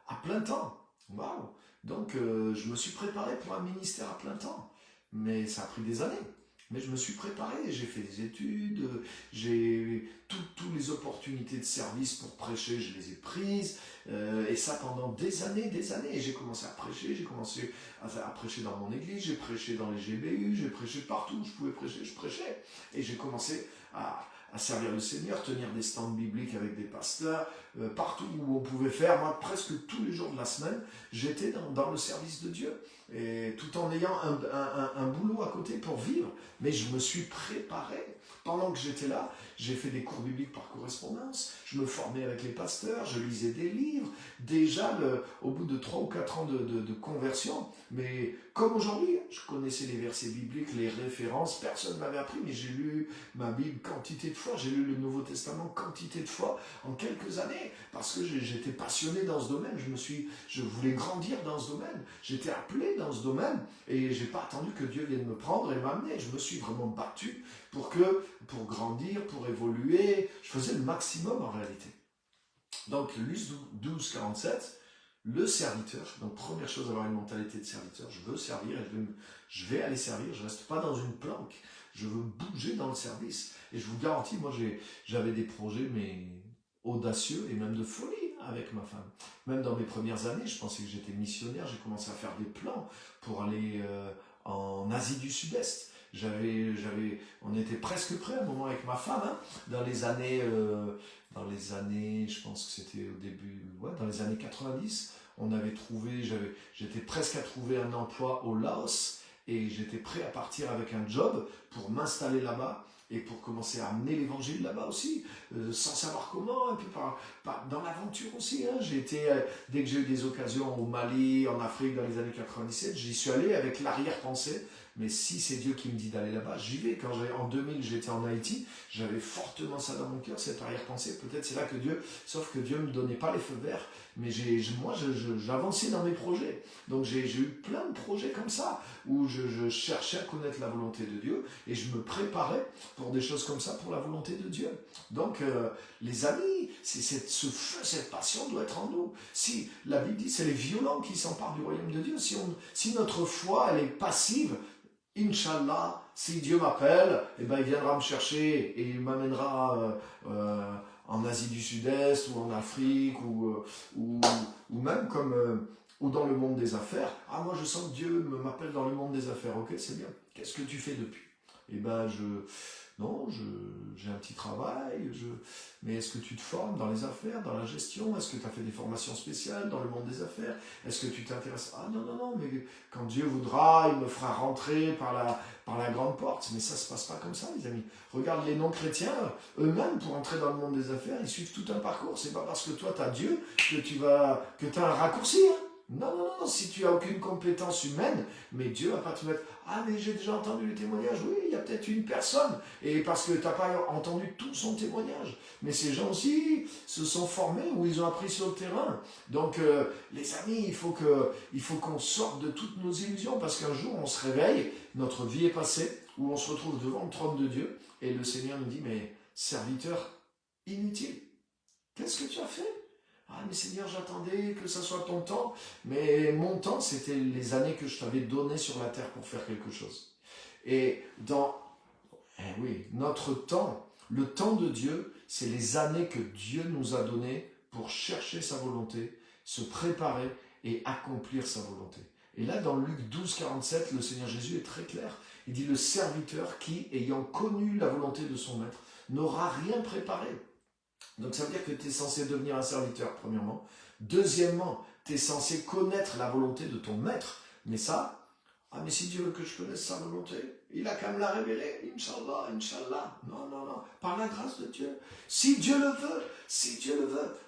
à plein temps. Waouh! Donc, je me suis préparé pour un ministère à plein temps. Mais ça a pris des années. Mais je me suis préparé, j'ai fait des études, j'ai toutes les opportunités de service pour prêcher, je les ai prises, et ça pendant des années, et j'ai commencé à prêcher, à prêcher dans mon église, j'ai prêché dans les GBU, j'ai prêché partout où je pouvais prêcher, je prêchais, et j'ai commencé à servir le Seigneur, tenir des stands bibliques avec des pasteurs, partout où on pouvait faire, moi presque tous les jours de la semaine, j'étais dans le service de Dieu, et tout en ayant un boulot à côté pour vivre, mais je me suis préparé. Pendant que j'étais là, j'ai fait des cours bibliques par correspondance, je me formais avec les pasteurs, je lisais des livres, déjà au bout de 3 ou 4 ans de conversion, mais comme aujourd'hui, je connaissais les versets bibliques, les références, personne ne m'avait appris, mais j'ai lu ma Bible quantité de fois, j'ai lu le Nouveau Testament quantité de fois en quelques années, parce que j'étais passionné dans ce domaine, je voulais grandir dans ce domaine, j'étais appelé dans ce domaine, et je n'ai pas attendu que Dieu vienne me prendre et m'amener, je me suis vraiment battu pour grandir, pour évoluer, je faisais le maximum en réalité. Donc, Luc 12, 47, le serviteur, donc première chose, avoir une mentalité de serviteur, je veux servir, et je vais aller servir, je ne reste pas dans une planque, je veux bouger dans le service. Et je vous garantis, moi j'avais des projets mais audacieux et même de folie avec ma femme. Même dans mes premières années, je pensais que j'étais missionnaire, j'ai commencé à faire des plans pour aller en Asie du Sud-Est. On était presque prêts à un moment avec ma femme, hein, dans les années, je pense que c'était au début, dans les années 90, on avait trouvé, j'étais presque à trouver un emploi au Laos et j'étais prêt à partir avec un job pour m'installer là-bas et pour commencer à amener l'évangile là-bas aussi, sans savoir comment, un peu dans l'aventure aussi. Hein. J'ai été, dès que j'ai eu des occasions au Mali, en Afrique, dans les années 97, j'y suis allé avec l'arrière-pensée. Mais si c'est Dieu qui me dit d'aller là-bas, j'y vais. En 2000, j'étais en Haïti, j'avais fortement ça dans mon cœur, cette arrière-pensée. Peut-être c'est là que Dieu, sauf que Dieu ne me donnait pas les feux verts, mais moi, j'avançais dans mes projets. Donc j'ai eu plein de projets comme ça, où je cherchais à connaître la volonté de Dieu, et je me préparais pour des choses comme ça, pour la volonté de Dieu. Donc, les amis, ce feu, cette passion doit être en nous. Si la Bible dit, c'est les violents qui s'emparent du royaume de Dieu. Si notre foi, elle est passive, Inch'Allah, si Dieu m'appelle, eh ben, il viendra me chercher et il m'amènera en Asie du Sud-Est ou en Afrique ou même ou dans le monde des affaires. Ah, moi je sens que Dieu m'appelle dans le monde des affaires. Ok, c'est bien. Qu'est-ce que tu fais depuis? Eh ben, j'ai un petit travail, mais est-ce que tu te formes dans les affaires, dans la gestion? Est-ce que tu as fait des formations spéciales dans le monde des affaires? Est-ce que tu t'intéresses? Ah non, mais quand Dieu voudra, il me fera rentrer par la grande porte. Mais ça ne se passe pas comme ça, les amis. Regarde les non-chrétiens, eux-mêmes, pour entrer dans le monde des affaires, ils suivent tout un parcours. C'est pas parce que toi, tu as Dieu que tu as un raccourci. Hein. Non, si tu n'as aucune compétence humaine, mais Dieu va pas te mettre « Ah, mais j'ai déjà entendu les témoignages. » Oui, il y a peut-être une personne, et parce que tu n'as pas entendu tout son témoignage. Mais ces gens aussi se sont formés ou ils ont appris sur le terrain. Donc, les amis, il faut qu'on sorte de toutes nos illusions, parce qu'un jour, on se réveille, notre vie est passée, où on se retrouve devant le trône de Dieu, et le Seigneur nous dit « Mais serviteur inutile, qu'est-ce que tu as fait ? » Ah, mais Seigneur, j'attendais que ça soit ton temps, mais mon temps, c'était les années que je t'avais données sur la terre pour faire quelque chose. Et notre temps, le temps de Dieu, c'est les années que Dieu nous a données pour chercher sa volonté, se préparer et accomplir sa volonté. Et là, dans Luc 12, 47, le Seigneur Jésus est très clair. Il dit, le serviteur qui, ayant connu la volonté de son maître, n'aura rien préparé. Donc ça veut dire que tu es censé devenir un serviteur, premièrement. Deuxièmement, tu es censé connaître la volonté de ton maître. Mais ça, mais si Dieu veut que je connaisse sa volonté, il a qu'à me la révéler. Inch'Allah. Non. Par la grâce de Dieu. Si Dieu le veut.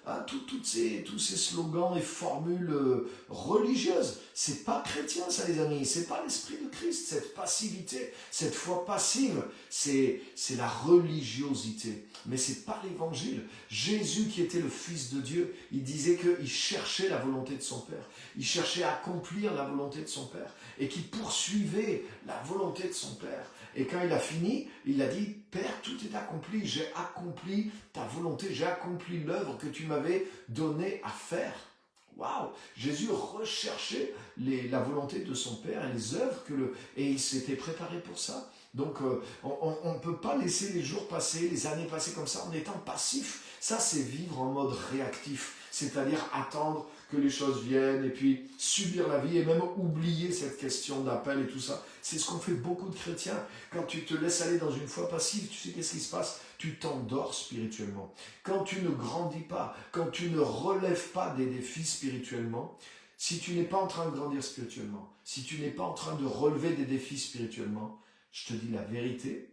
Hein, tous ces slogans et formules religieuses, c'est pas chrétien ça les amis. C'est pas l'esprit de Christ, cette passivité, cette foi passive. C'est la religiosité. Mais c'est pas l'évangile. Jésus qui était le Fils de Dieu, il disait qu'il cherchait la volonté de son Père. Il cherchait à accomplir la volonté de son Père. Et qui poursuivait la volonté de son Père. Et quand il a fini, il a dit, Père, tout est accompli, j'ai accompli ta volonté, j'ai accompli l'œuvre que tu m'avais donnée à faire. Waouh! Jésus recherchait la volonté de son Père et les œuvres et il s'était préparé pour ça. Donc on ne peut pas laisser les jours passer, les années passer comme ça en étant passif. Ça, c'est vivre en mode réactif, c'est-à-dire attendre que les choses viennent et puis subir la vie et même oublier cette question d'appel et tout ça. C'est ce qu'ont fait beaucoup de chrétiens. Quand tu te laisses aller dans une foi passive, tu sais qu'est-ce qui se passe? Tu t'endors spirituellement. Quand tu ne grandis pas, quand tu ne relèves pas des défis spirituellement, si tu n'es pas en train de grandir spirituellement, si tu n'es pas en train de relever des défis spirituellement, je te dis la vérité,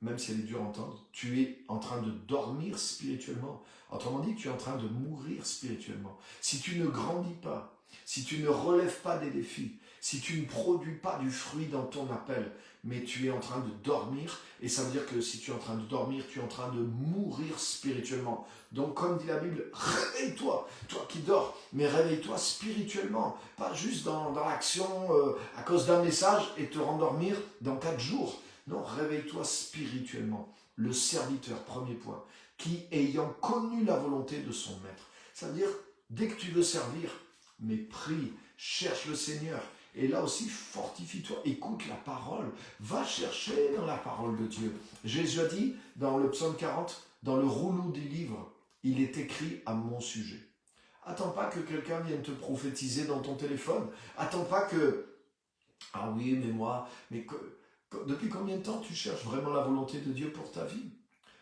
même si elle est dure à entendre, tu es en train de dormir spirituellement. Autrement dit, tu es en train de mourir spirituellement. Si tu ne grandis pas, si tu ne relèves pas des défis, si tu ne produis pas du fruit dans ton appel, mais tu es en train de dormir, et ça veut dire que si tu es en train de dormir, tu es en train de mourir spirituellement. Donc comme dit la Bible, réveille-toi, toi qui dors, mais réveille-toi spirituellement, pas juste dans l'action à cause d'un message et te rendormir dans 4 jours. Non, réveille-toi spirituellement. Le serviteur, premier point, qui ayant connu la volonté de son maître. Ça veut dire, dès que tu veux servir, mais prie, cherche le Seigneur. Et là aussi, fortifie-toi, écoute la parole, va chercher dans la parole de Dieu. Jésus a dit, dans le psaume 40, dans le rouleau des livres, il est écrit à mon sujet. Attends pas que quelqu'un vienne te prophétiser dans ton téléphone. Attends pas que, ah oui, mais moi, depuis combien de temps tu cherches vraiment la volonté de Dieu pour ta vie?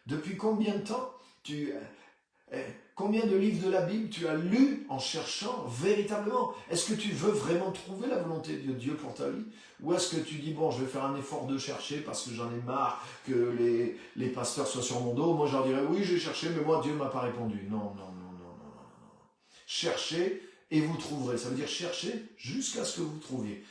Depuis combien de temps Combien de livres de la Bible tu as lus en cherchant véritablement? Est-ce que tu veux vraiment trouver la volonté de Dieu pour ta vie? Ou est-ce que tu dis, bon, je vais faire un effort de chercher parce que j'en ai marre que les pasteurs soient sur mon dos? Moi, je leur dirais, oui, j'ai cherché, mais moi, Dieu ne m'a pas répondu. Non, non, non, non, non, non, non. Cherchez et vous trouverez. Ça veut dire chercher jusqu'à ce que vous trouviez.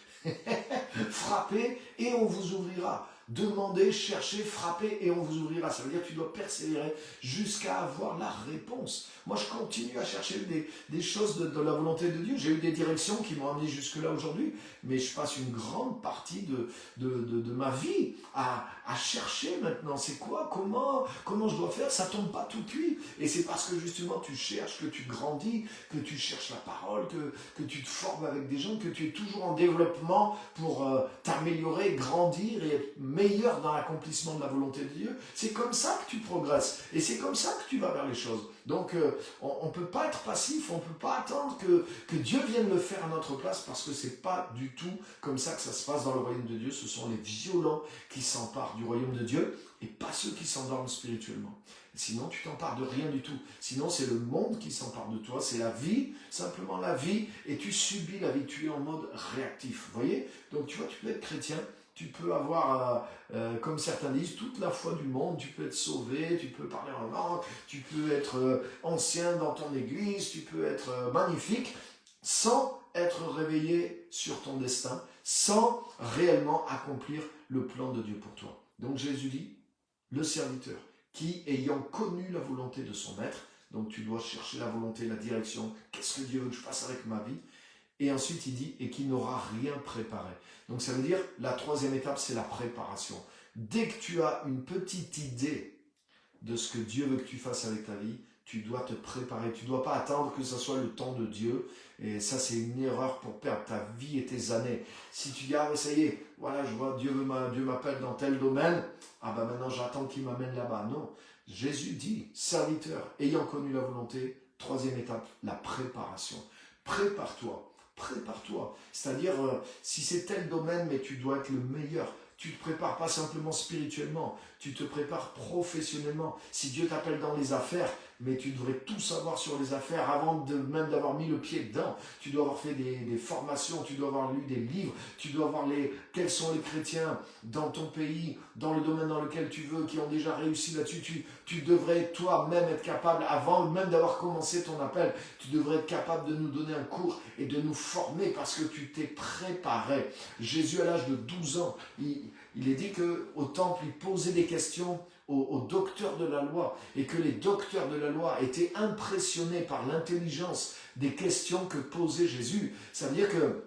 Frappez et on vous ouvrira. Demandez, cherchez, frappez et on vous ouvrira. Ça veut dire que tu dois persévérer jusqu'à avoir la réponse. Moi, je continue à chercher des choses de la volonté de Dieu. J'ai eu des directions qui m'ont amené jusque-là aujourd'hui, mais je passe une grande partie de ma vie à chercher maintenant. C'est quoi? Comment je dois faire? Ça tombe pas tout cuit. Et c'est parce que justement tu cherches, que tu grandis, que tu cherches la parole, que tu te formes avec des gens, que tu es toujours en développement pour t'améliorer, grandir et être meilleur dans l'accomplissement de la volonté de Dieu. C'est comme ça que tu progresses et c'est comme ça que tu vas vers les choses. Donc on ne peut pas être passif, on ne peut pas attendre que Dieu vienne le faire à notre place parce que c'est pas du tout comme ça que ça se passe dans le royaume de Dieu. Ce sont les violents qui s'emparent du royaume de Dieu et pas ceux qui s'endorment spirituellement. Sinon, tu t'empares de rien du tout. Sinon, c'est le monde qui s'empare de toi. C'est la vie, simplement la vie, et tu subis la vie. Tu es en mode réactif. Vous voyez? Donc, tu vois, tu peux être chrétien. Tu peux avoir, comme certains disent, toute la foi du monde. Tu peux être sauvé, tu peux parler en langue, tu peux être ancien dans ton église, tu peux être magnifique, sans être réveillé sur ton destin, sans réellement accomplir le plan de Dieu pour toi. Donc, Jésus dit, le serviteur, qui, ayant connu la volonté de son maître, donc tu dois chercher la volonté, la direction, qu'est-ce que Dieu veut que je fasse avec ma vie? Et ensuite il dit, et qui n'aura rien préparé. Donc ça veut dire, la troisième étape, c'est la préparation. Dès que tu as une petite idée de ce que Dieu veut que tu fasses avec ta vie, tu dois te préparer. Tu ne dois pas attendre que ce soit le temps de Dieu. Et ça, c'est une erreur pour perdre ta vie et tes années. Si tu dis, ah mais ça y est, voilà, je vois, Dieu m'appelle dans tel domaine, ah ben maintenant j'attends qu'il m'amène là-bas. Non, Jésus dit, serviteur, ayant connu la volonté, troisième étape, la préparation. Prépare-toi. Prépare-toi. C'est-à-dire, si c'est tel domaine, mais tu dois être le meilleur. Tu ne te prépares pas simplement spirituellement, tu te prépares professionnellement. Si Dieu t'appelle dans les affaires, mais tu devrais tout savoir sur les affaires avant même d'avoir mis le pied dedans. Tu dois avoir fait des formations, tu dois avoir lu des livres, tu dois avoir quels sont les chrétiens dans ton pays, dans le domaine dans lequel tu veux, qui ont déjà réussi là-dessus. Tu devrais toi-même être capable, avant même d'avoir commencé ton appel, tu devrais être capable de nous donner un cours et de nous former parce que tu t'es préparé. Jésus, à l'âge de 12 ans, il est dit qu'au temple, il posait des questions aux docteurs de la loi et que les docteurs de la loi étaient impressionnés par l'intelligence des questions que posait Jésus. Ça veut dire que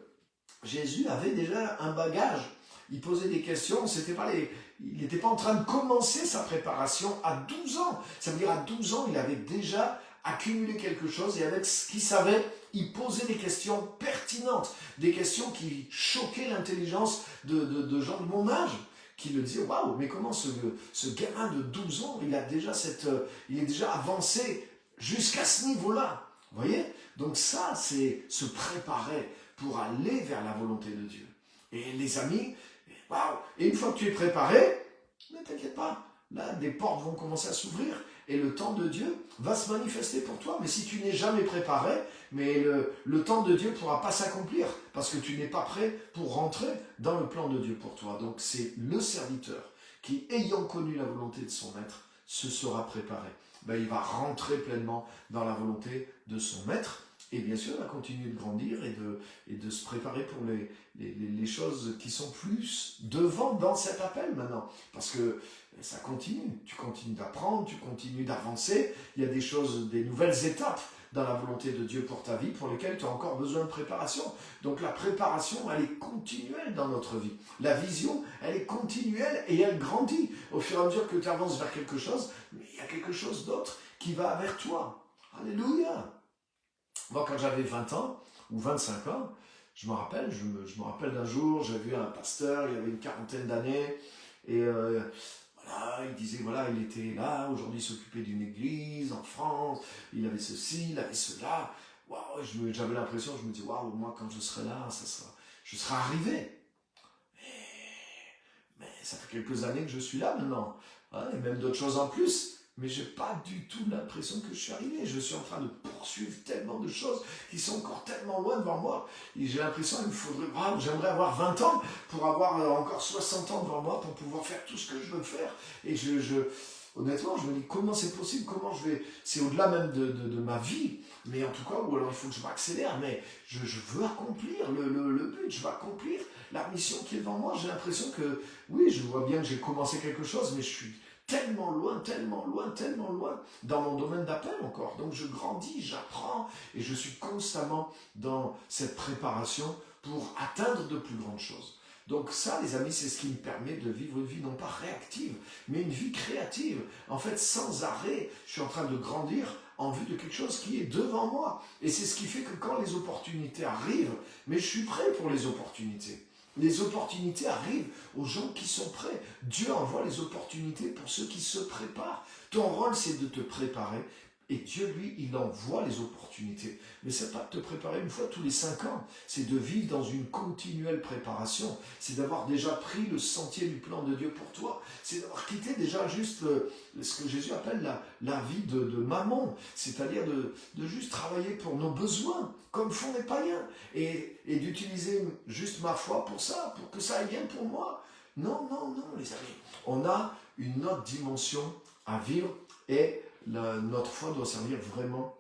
Jésus avait déjà un bagage. Il posait des questions, il n'était pas en train de commencer sa préparation à 12 ans. Ça veut dire à 12 ans, il avait déjà accumulé quelque chose et avec ce qu'il savait, il posait des questions pertinentes, des questions qui choquaient l'intelligence de gens de mon âge, qui le disaient, waouh, mais comment ce gamin de 12 ans, il est déjà avancé jusqu'à ce niveau-là. Vous voyez? Donc ça, c'est se préparer pour aller vers la volonté de Dieu. Et les amis, waouh, et une fois que tu es préparé, ne t'inquiète pas, là, des portes vont commencer à s'ouvrir et le temps de Dieu va se manifester pour toi. Mais si tu n'es jamais préparé, mais le temps de Dieu ne pourra pas s'accomplir parce que tu n'es pas prêt pour rentrer dans le plan de Dieu pour toi. Donc c'est le serviteur qui, ayant connu la volonté de son maître, se sera préparé. Il va rentrer pleinement dans la volonté de son maître. Et bien sûr, il va continuer de grandir et de se préparer pour les choses qui sont plus devant dans cet appel maintenant. Parce que ça continue. Tu continues d'apprendre, tu continues d'avancer. Il y a des choses, des nouvelles étapes dans la volonté de Dieu pour ta vie pour lesquelles tu as encore besoin de préparation. Donc la préparation, elle est continuelle dans notre vie. La vision, elle est continuelle et elle grandit. Au fur et à mesure que tu avances vers quelque chose, mais il y a quelque chose d'autre qui va vers toi. Alléluia! Moi, quand j'avais 20 ans ou 25 ans, je me rappelle d'un jour, j'ai vu un pasteur, il avait une quarantaine d'années, et voilà, il disait, voilà, il était là, aujourd'hui il s'occupait d'une église en France, il avait ceci, il avait cela. Waouh, j'avais l'impression, je me dis, waouh, moi quand je serai là, je serai arrivé. Mais ça fait quelques années que je suis là maintenant, hein, et même d'autres choses en plus. mais j'ai pas du tout l'impression que je suis arrivé. Je suis en train de poursuivre tellement de choses qui sont encore tellement loin devant moi. Et j'ai l'impression qu'il me faudrait, j'aimerais avoir 20 ans pour avoir encore 60 ans devant moi pour pouvoir faire tout ce que je veux faire. Et honnêtement, je me dis comment c'est possible, comment je vais, c'est au-delà même de ma vie, mais en tout cas, ou alors il faut que je m'accélère, mais je veux accomplir le but, je veux accomplir la mission qui est devant moi. J'ai l'impression que, oui, je vois bien que j'ai commencé quelque chose, mais je suis tellement loin, tellement loin, tellement loin dans mon domaine d'appel encore. Donc je grandis, j'apprends et je suis constamment dans cette préparation pour atteindre de plus grandes choses. Donc ça, les amis, c'est ce qui me permet de vivre une vie non pas réactive, mais une vie créative. En fait, sans arrêt, je suis en train de grandir en vue de quelque chose qui est devant moi. Et c'est ce qui fait que quand les opportunités arrivent, mais je suis prêt pour les opportunités. Les opportunités arrivent aux gens qui sont prêts. Dieu envoie les opportunités pour ceux qui se préparent. Ton rôle, c'est de te préparer. Et Dieu, lui, il envoie les opportunités. Mais ce n'est pas de te préparer une fois tous les 5 ans. C'est de vivre dans une continuelle préparation. C'est d'avoir déjà pris le sentier du plan de Dieu pour toi. C'est d'avoir quitté déjà juste ce que Jésus appelle la vie de mammon. C'est-à-dire de juste travailler pour nos besoins, comme font les païens. Et d'utiliser juste ma foi pour ça, pour que ça aille bien pour moi. Non, non, non, les amis. On a une autre dimension à vivre et notre foi doit servir vraiment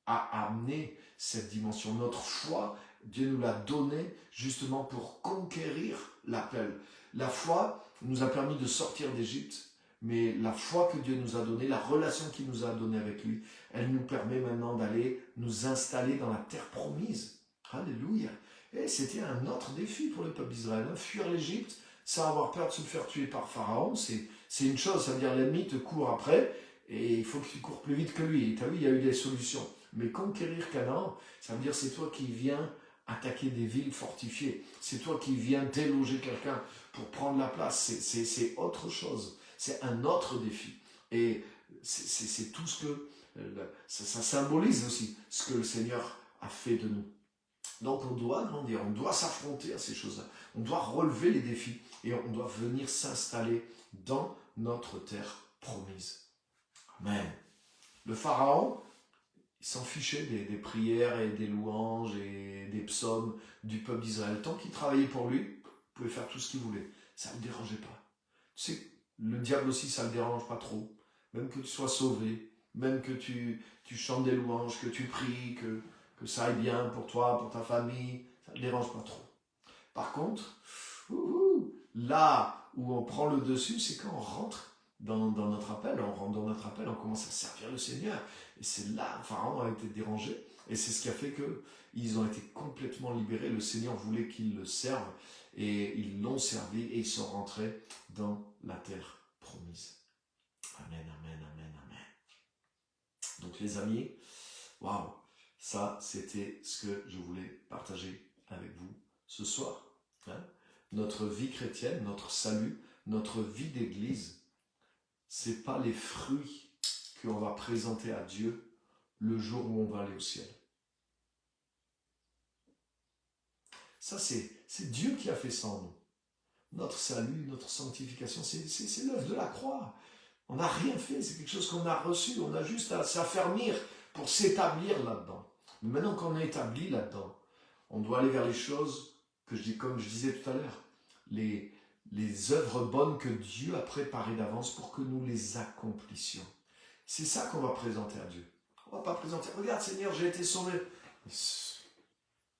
à amener cette dimension. Notre foi, Dieu nous l'a donnée justement pour conquérir l'appel. La foi nous a permis de sortir d'Égypte, mais la foi que Dieu nous a donnée, la relation qu'il nous a donnée avec lui, elle nous permet maintenant d'aller nous installer dans la terre promise. Alléluia. Et c'était un autre défi pour le peuple d'Israël. Fuir l'Égypte sans avoir peur de se faire tuer par Pharaon, c'est une chose, ça veut dire l'ennemi te court après, et il faut que tu cours plus vite que lui. Tu as vu, il y a eu des solutions. Mais conquérir Canaan, ça veut dire c'est toi qui viens attaquer des villes fortifiées. C'est toi qui viens déloger quelqu'un pour prendre la place. C'est autre chose. C'est un autre défi. Et c'est tout ce que... Ça symbolise aussi ce que le Seigneur a fait de nous. Donc on doit grandir, on doit s'affronter à ces choses-là. On doit relever les défis et on doit venir s'installer dans notre terre promise. Amen. Le Pharaon, il s'en fichait des prières et des louanges et des psaumes du peuple d'Israël. Tant qu'il travaillait pour lui, il pouvait faire tout ce qu'il voulait. Ça ne le dérangeait pas. Tu sais, le diable aussi, ça ne le dérange pas trop. Même que tu sois sauvé, même que tu chantes des louanges, que tu pries, que ça aille bien pour toi, pour ta famille, ça ne le dérange pas trop. Par contre, là où on prend le dessus, c'est quand on rentre dans notre appel, on commence à servir le Seigneur. Et c'est là que Pharaon a été dérangé. Et c'est ce qui a fait qu'ils ont été complètement libérés. Le Seigneur voulait qu'ils le servent. Et ils l'ont servi et ils sont rentrés dans la terre promise. Amen, amen, amen, amen. Donc les amis, waouh, ça c'était ce que je voulais partager avec vous ce soir. Notre vie chrétienne, notre salut, notre vie d'église, c'est pas les fruits qu'on va présenter à Dieu le jour où on va aller au ciel. Ça, c'est Dieu qui a fait ça en nous. Notre salut, notre sanctification, c'est l'œuvre de la croix. On n'a rien fait, c'est quelque chose qu'on a reçu. On a juste à s'affermir pour s'établir là-dedans. Mais maintenant qu'on est établi là-dedans, on doit aller vers les choses que comme je disais tout à l'heure, les œuvres bonnes que Dieu a préparées d'avance pour que nous les accomplissions. C'est ça qu'on va présenter à Dieu. On ne va pas présenter, regarde Seigneur, j'ai été sauvé.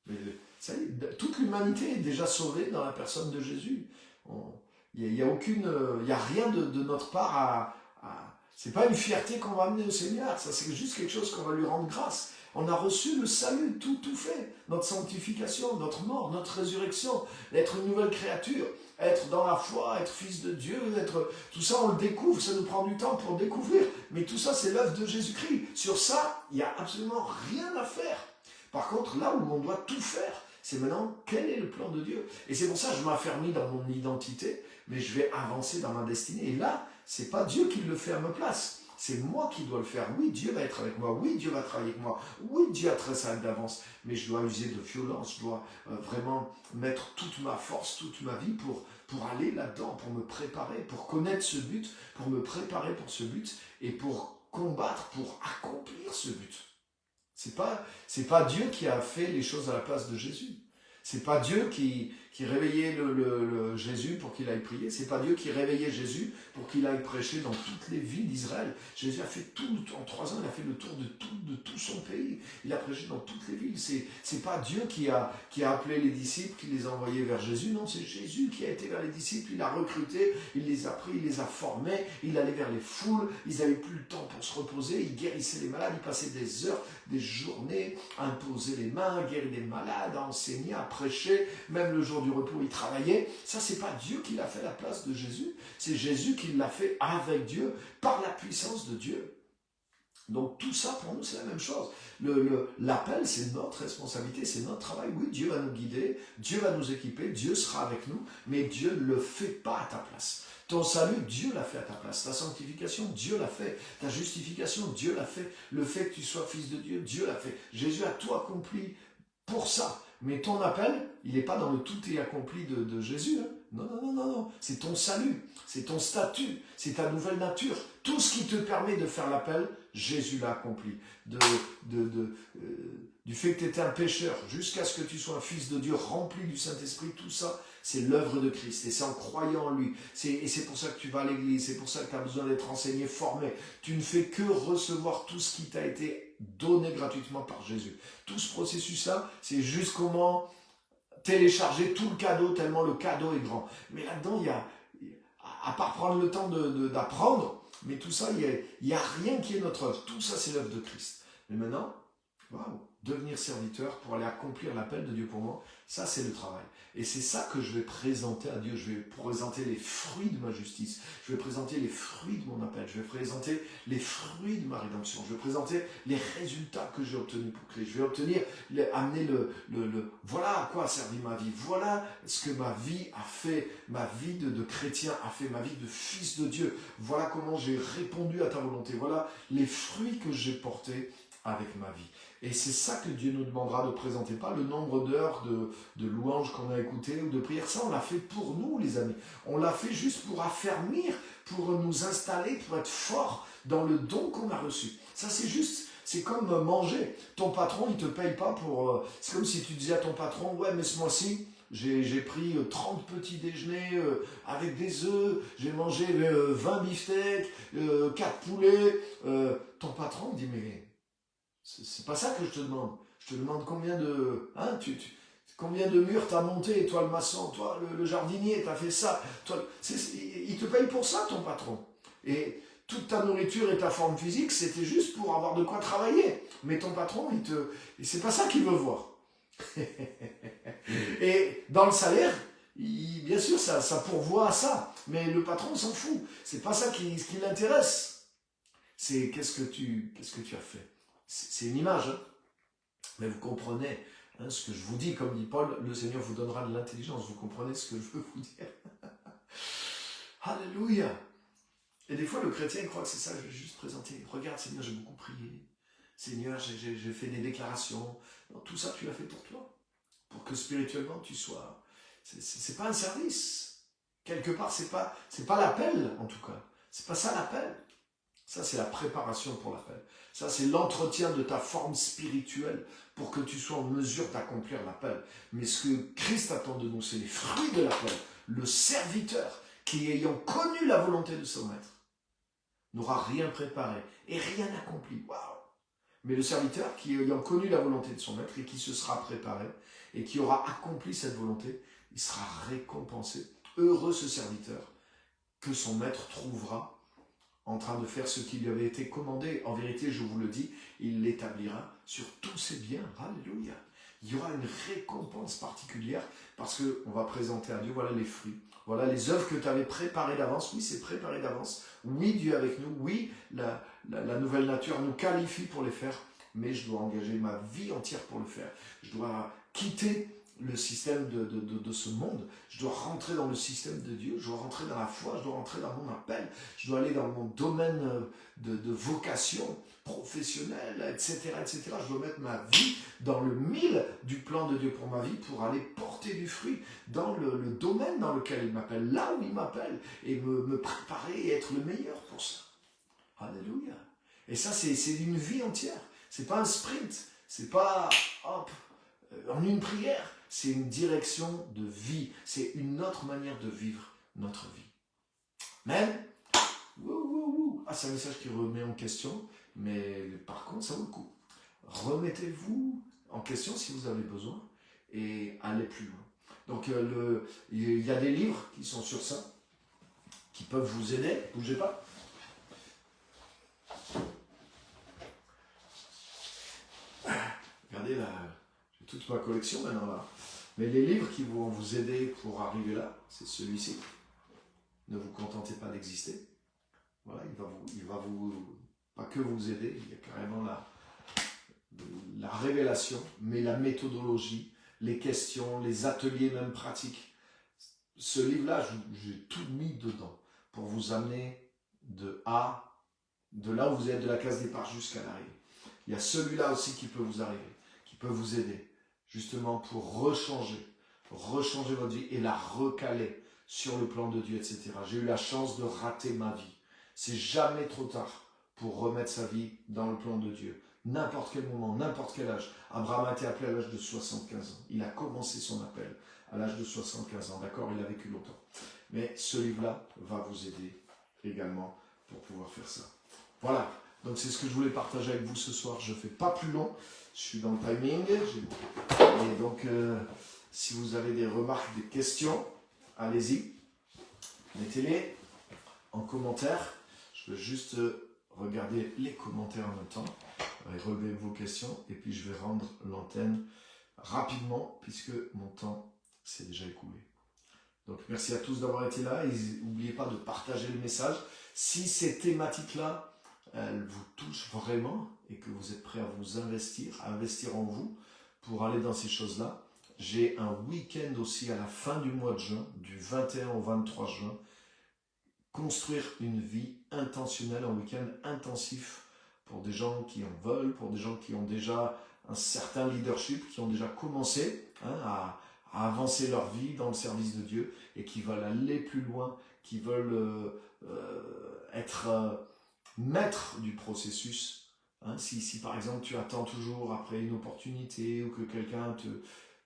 Mais ça y est, toute l'humanité est déjà sauvée dans la personne de Jésus. Il n'y a rien de notre part c'est pas une fierté qu'on va amener au Seigneur, ça c'est juste quelque chose qu'on va lui rendre grâce. On a reçu le salut, tout fait. Notre sanctification, notre mort, notre résurrection, être une nouvelle créature, être dans la foi, être fils de Dieu, tout ça on le découvre, ça nous prend du temps pour découvrir. Mais tout ça c'est l'œuvre de Jésus-Christ. Sur ça, il n'y a absolument rien à faire. Par contre, là où on doit tout faire, c'est maintenant quel est le plan de Dieu. Et c'est pour ça que je m'affermis dans mon identité, mais je vais avancer dans ma destinée. Et là, c'est pas Dieu qui le fait à ma place. C'est moi qui dois le faire. Oui, Dieu va être avec moi. Oui, Dieu va travailler avec moi. Oui, Dieu a tracé ça d'avance. Mais je dois user de violence. Je dois vraiment mettre toute ma force, toute ma vie pour aller là-dedans, pour me préparer, pour connaître ce but, pour me préparer pour ce but et pour combattre, pour accomplir ce but. C'est pas Dieu qui a fait les choses à la place de Jésus. C'est pas Dieu qui réveillait le Jésus pour qu'il aille prier. C'est pas Dieu qui réveillait Jésus pour qu'il aille prêcher dans toutes les villes d'Israël. Jésus a fait tout, en 3 ans, il a fait le tour de tout son pays. Il a prêché dans toutes les villes. C'est pas Dieu qui a appelé les disciples, qui les a envoyés vers Jésus. Non, c'est Jésus qui a été vers les disciples. Il a recruté, il les a pris, il les a formés. Il allait vers les foules. Ils n'avaient plus le temps pour se reposer. Il guérissait les malades. Il passait des heures, des journées à imposer les mains, à guérir les malades, à enseigner, à prêcher. Même le jour du repos, il travaillait. Ça, c'est pas Dieu qui l'a fait à la place de Jésus. C'est Jésus qui l'a fait avec Dieu, par la puissance de Dieu. Donc tout ça, pour nous, c'est la même chose. L'appel, c'est notre responsabilité, c'est notre travail. Oui, Dieu va nous guider, Dieu va nous équiper, Dieu sera avec nous, mais Dieu ne le fait pas à ta place. Ton salut, Dieu l'a fait à ta place. Ta sanctification, Dieu l'a fait. Ta justification, Dieu l'a fait. Le fait que tu sois fils de Dieu, Dieu l'a fait. Jésus a tout accompli pour ça. Mais ton appel, il n'est pas dans le tout est accompli de Jésus. Hein. Non. C'est ton salut, c'est ton statut, c'est ta nouvelle nature. Tout ce qui te permet de faire l'appel, Jésus l'a accompli. Du fait que tu étais un pécheur, jusqu'à ce que tu sois un fils de Dieu rempli du Saint-Esprit, tout ça, c'est l'œuvre de Christ. Et c'est en croyant en lui. Et c'est pour ça que tu vas à l'église, c'est pour ça que tu as besoin d'être enseigné, formé. Tu ne fais que recevoir tout ce qui t'a été donné gratuitement par Jésus. Tout ce processus-là, c'est juste comment télécharger tout le cadeau, tellement le cadeau est grand. Mais là-dedans, il y a, à part prendre le temps d'apprendre, mais tout ça, il n'y a rien qui est notre œuvre. Tout ça, c'est l'œuvre de Christ. Mais maintenant, waouh, devenir serviteur pour aller accomplir l'appel de Dieu pour moi, ça, c'est le travail. Et c'est ça que je vais présenter à Dieu. Je vais présenter les fruits de ma justice. Je vais présenter les fruits de mon appel. Je vais présenter les fruits de ma rédemption. Je vais présenter les résultats que j'ai obtenus pour Christ. Je vais amener voilà à quoi a servi ma vie. Voilà ce que ma vie a fait. Ma vie de chrétien a fait. Ma vie de fils de Dieu. Voilà comment j'ai répondu à ta volonté. Voilà les fruits que j'ai portés avec ma vie. Et c'est ça que Dieu nous demandera de présenter, pas le nombre d'heures de louanges qu'on a écoutées ou de prières. Ça, on l'a fait pour nous, les amis. On l'a fait juste pour affermir, pour nous installer, pour être fort dans le don qu'on a reçu. Ça, c'est juste, c'est comme manger. Ton patron, il ne te paye pas pour... c'est comme si tu disais à ton patron, ouais, mais ce mois-ci, j'ai pris 30 petits déjeuners avec des œufs, j'ai mangé 20 beefsteaks, 4 poulets. Ton patron dit, mais... c'est pas ça que je te demande. Je te demande combien de... combien de murs t'as monté, toi le maçon, toi le jardinier, t'as fait ça. Il te paye pour ça, ton patron. Et toute ta nourriture et ta forme physique, c'était juste pour avoir de quoi travailler. Mais ton patron, c'est pas ça qu'il veut voir. Et dans le salaire, bien sûr, ça pourvoit à ça. Mais le patron s'en fout. C'est pas ça qui l'intéresse. C'est qu'est-ce que tu as fait. C'est une image, hein. Mais vous comprenez ce que je vous dis, comme dit Paul, le Seigneur vous donnera de l'intelligence, vous comprenez ce que je veux vous dire. Alléluia. Et des fois le chrétien il croit que c'est ça, je vais juste présenter, regarde Seigneur, j'ai beaucoup prié, Seigneur, j'ai fait des déclarations, non, tout ça tu l'as fait pour toi, pour que spirituellement tu sois, c'est pas un service, quelque part c'est pas l'appel en tout cas, c'est pas ça l'appel. Ça, c'est la préparation pour l'appel. Ça, c'est l'entretien de ta forme spirituelle pour que tu sois en mesure d'accomplir l'appel. Mais ce que Christ attend de nous, c'est les fruits de l'appel. Le serviteur qui, ayant connu la volonté de son maître, n'aura rien préparé et rien accompli. Waouh! Mais le serviteur qui, ayant connu la volonté de son maître et qui se sera préparé et qui aura accompli cette volonté, il sera récompensé. Heureux ce serviteur que son maître trouvera en train de faire ce qui lui avait été commandé. En vérité, je vous le dis, il l'établira sur tous ses biens. Alléluia. Il y aura une récompense particulière parce qu'on va présenter à Dieu, voilà les fruits. Voilà les œuvres que tu avais préparées d'avance. Oui, c'est préparé d'avance. Oui, Dieu est avec nous. Oui, la nouvelle nature nous qualifie pour les faire. Mais je dois engager ma vie entière pour le faire. Je dois quitter le système de ce monde. Je dois rentrer dans le système de Dieu, je dois rentrer dans la foi, je dois rentrer dans mon appel, je dois aller dans mon domaine de vocation professionnelle, etc., etc. Je dois mettre ma vie dans le mille du plan de Dieu pour ma vie pour aller porter du fruit dans le domaine dans lequel il m'appelle, là où il m'appelle, et me préparer et être le meilleur pour ça. Alléluia. Et ça, c'est une vie entière. C'est pas un sprint. C'est pas, hop, en une prière. C'est une direction de vie. C'est une autre manière de vivre notre vie. Amen. Ah, c'est un message qui remet en question, mais par contre, ça vaut le coup. Remettez-vous en question si vous avez besoin et allez plus loin. Donc, il y a des livres qui sont sur ça, qui peuvent vous aider. Bougez pas. Regardez là, j'ai toute ma collection maintenant là. Mais les livres qui vont vous aider pour arriver là, c'est celui-ci. Ne vous contentez pas d'exister. Voilà, il va vous, pas que vous aider, il y a carrément la révélation, mais la méthodologie, les questions, les ateliers même pratiques. Ce livre-là, j'ai tout mis dedans pour vous amener de là où vous êtes, de la case départ jusqu'à l'arrivée. Il y a celui-là aussi qui peut vous arriver, qui peut vous aider, justement pour rechanger votre vie et la recaler sur le plan de Dieu, etc. J'ai eu la chance de rater ma vie. C'est jamais trop tard pour remettre sa vie dans le plan de Dieu. N'importe quel moment, n'importe quel âge. Abraham a été appelé à l'âge de 75 ans. Il a commencé son appel à l'âge de 75 ans. D'accord, il a vécu longtemps. Mais ce livre-là va vous aider également pour pouvoir faire ça. Voilà, donc c'est ce que je voulais partager avec vous ce soir. Je ne fais pas plus long, je suis dans le timing. Et donc, si vous avez des remarques, des questions, allez-y, mettez-les en commentaire. Je veux juste regarder les commentaires en même temps et relever vos questions. Et puis je vais rendre l'antenne rapidement puisque mon temps s'est déjà écoulé. Donc merci à tous d'avoir été là. Et n'oubliez pas de partager le message. Si ces thématiques-là, elles vous touchent vraiment et que vous êtes prêts à vous investir en vous pour aller dans ces choses-là, j'ai un week-end aussi à la fin du mois de juin, du 21 au 23 juin, construire une vie intentionnelle, un week-end intensif pour des gens qui en veulent, pour des gens qui ont déjà un certain leadership, qui ont déjà commencé à avancer leur vie dans le service de Dieu et qui veulent aller plus loin, qui veulent être maîtres du processus. Si par exemple tu attends toujours après une opportunité ou que quelqu'un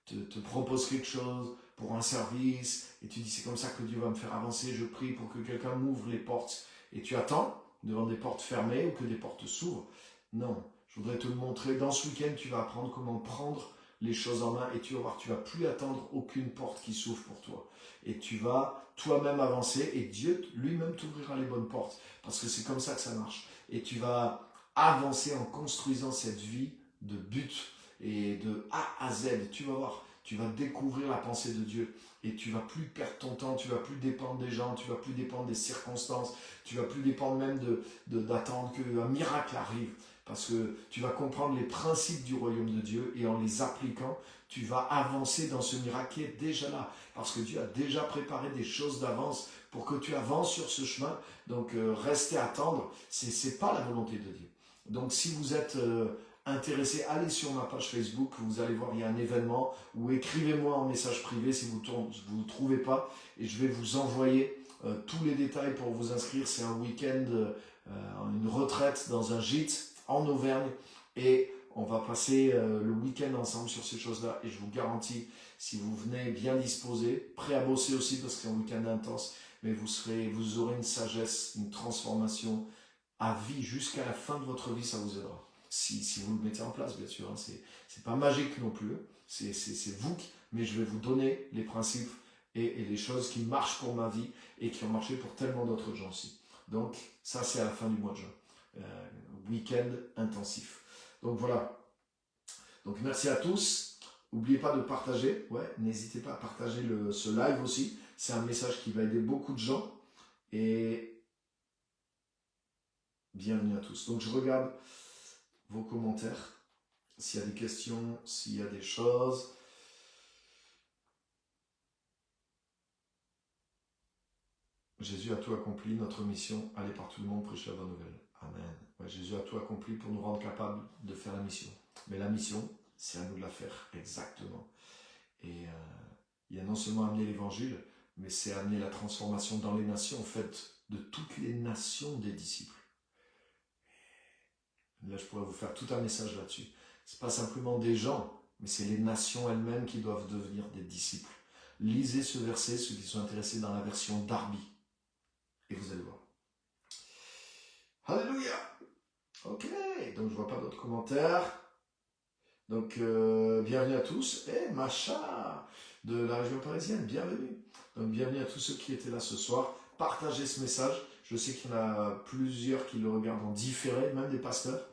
te propose quelque chose pour un service, et tu dis c'est comme ça que Dieu va me faire avancer, je prie pour que quelqu'un m'ouvre les portes, et tu attends devant des portes fermées ou que des portes s'ouvrent. Non, je voudrais te le montrer. Dans ce week-end, tu vas apprendre comment prendre les choses en main, et tu vas voir, tu ne vas plus attendre aucune porte qui s'ouvre pour toi. Et tu vas toi-même avancer, et Dieu lui-même t'ouvrira les bonnes portes, parce que c'est comme ça que ça marche. Et tu vas avancer en construisant cette vie de but, et de A à Z, tu vas voir, tu vas découvrir la pensée de Dieu et tu vas plus perdre ton temps, tu vas plus dépendre des gens, tu vas plus dépendre des circonstances, tu vas plus dépendre même d'attendre qu'un miracle arrive, parce que tu vas comprendre les principes du royaume de Dieu et en les appliquant, tu vas avancer dans ce miracle qui est déjà là, parce que Dieu a déjà préparé des choses d'avance pour que tu avances sur ce chemin. Donc rester attendre, c'est pas la volonté de Dieu. Donc si vous êtes intéressé, allez sur ma page Facebook, vous allez voir, il y a un événement, ou écrivez-moi en message privé si vous ne trouvez pas, et je vais vous envoyer tous les détails pour vous inscrire. C'est un week-end, une retraite dans un gîte en Auvergne, et on va passer le week-end ensemble sur ces choses-là, et je vous garantis, si vous venez bien disposé, prêt à bosser aussi parce que c'est un week-end intense, mais vous aurez une sagesse, une transformation à vie, jusqu'à la fin de votre vie, ça vous aidera. Si vous le mettez en place, bien sûr, c'est pas magique non plus, c'est vous, mais je vais vous donner les principes et les choses qui marchent pour ma vie et qui ont marché pour tellement d'autres gens aussi. Donc ça, c'est à la fin du mois de juin, week-end intensif. Donc voilà, donc merci à tous, n'oubliez pas de partager, n'hésitez pas à partager ce live aussi, c'est un message qui va aider beaucoup de gens, et bienvenue à tous. Donc je regarde vos commentaires, s'il y a des questions, s'il y a des choses. Jésus a tout accompli, notre mission, aller par tout le monde, prêcher la bonne nouvelle. Amen. Ouais, Jésus a tout accompli pour nous rendre capables de faire la mission. Mais la mission, c'est à nous de la faire, exactement. Et il y a non seulement amener l'évangile, mais c'est amener la transformation dans les nations, en fait, de toutes les nations des disciples. Là, je pourrais vous faire tout un message là-dessus. Ce n'est pas simplement des gens, mais c'est les nations elles-mêmes qui doivent devenir des disciples. Lisez ce verset, ceux qui sont intéressés dans la version Darby. Et vous allez voir. Alléluia. Ok, donc je ne vois pas d'autres commentaires. Donc, bienvenue à tous. Et Macha, de la région parisienne, bienvenue. Donc, bienvenue à tous ceux qui étaient là ce soir. Partagez ce message. Je sais qu'il y en a plusieurs qui le regardent en différé, même des pasteurs,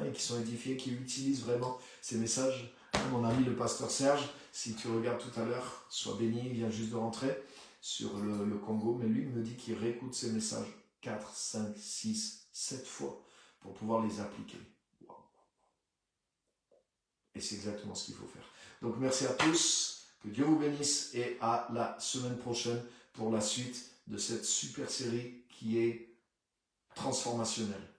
et qui sont édifiés, qui utilisent vraiment ces messages. Mon ami le pasteur Serge, si tu regardes tout à l'heure, sois béni, il vient juste de rentrer sur le Congo, mais lui me dit qu'il réécoute ces messages 4, 5, 6, 7 fois pour pouvoir les appliquer. Wow. Et c'est exactement ce qu'il faut faire. Donc merci à tous, que Dieu vous bénisse et à la semaine prochaine pour la suite de cette super série qui est transformationnelle.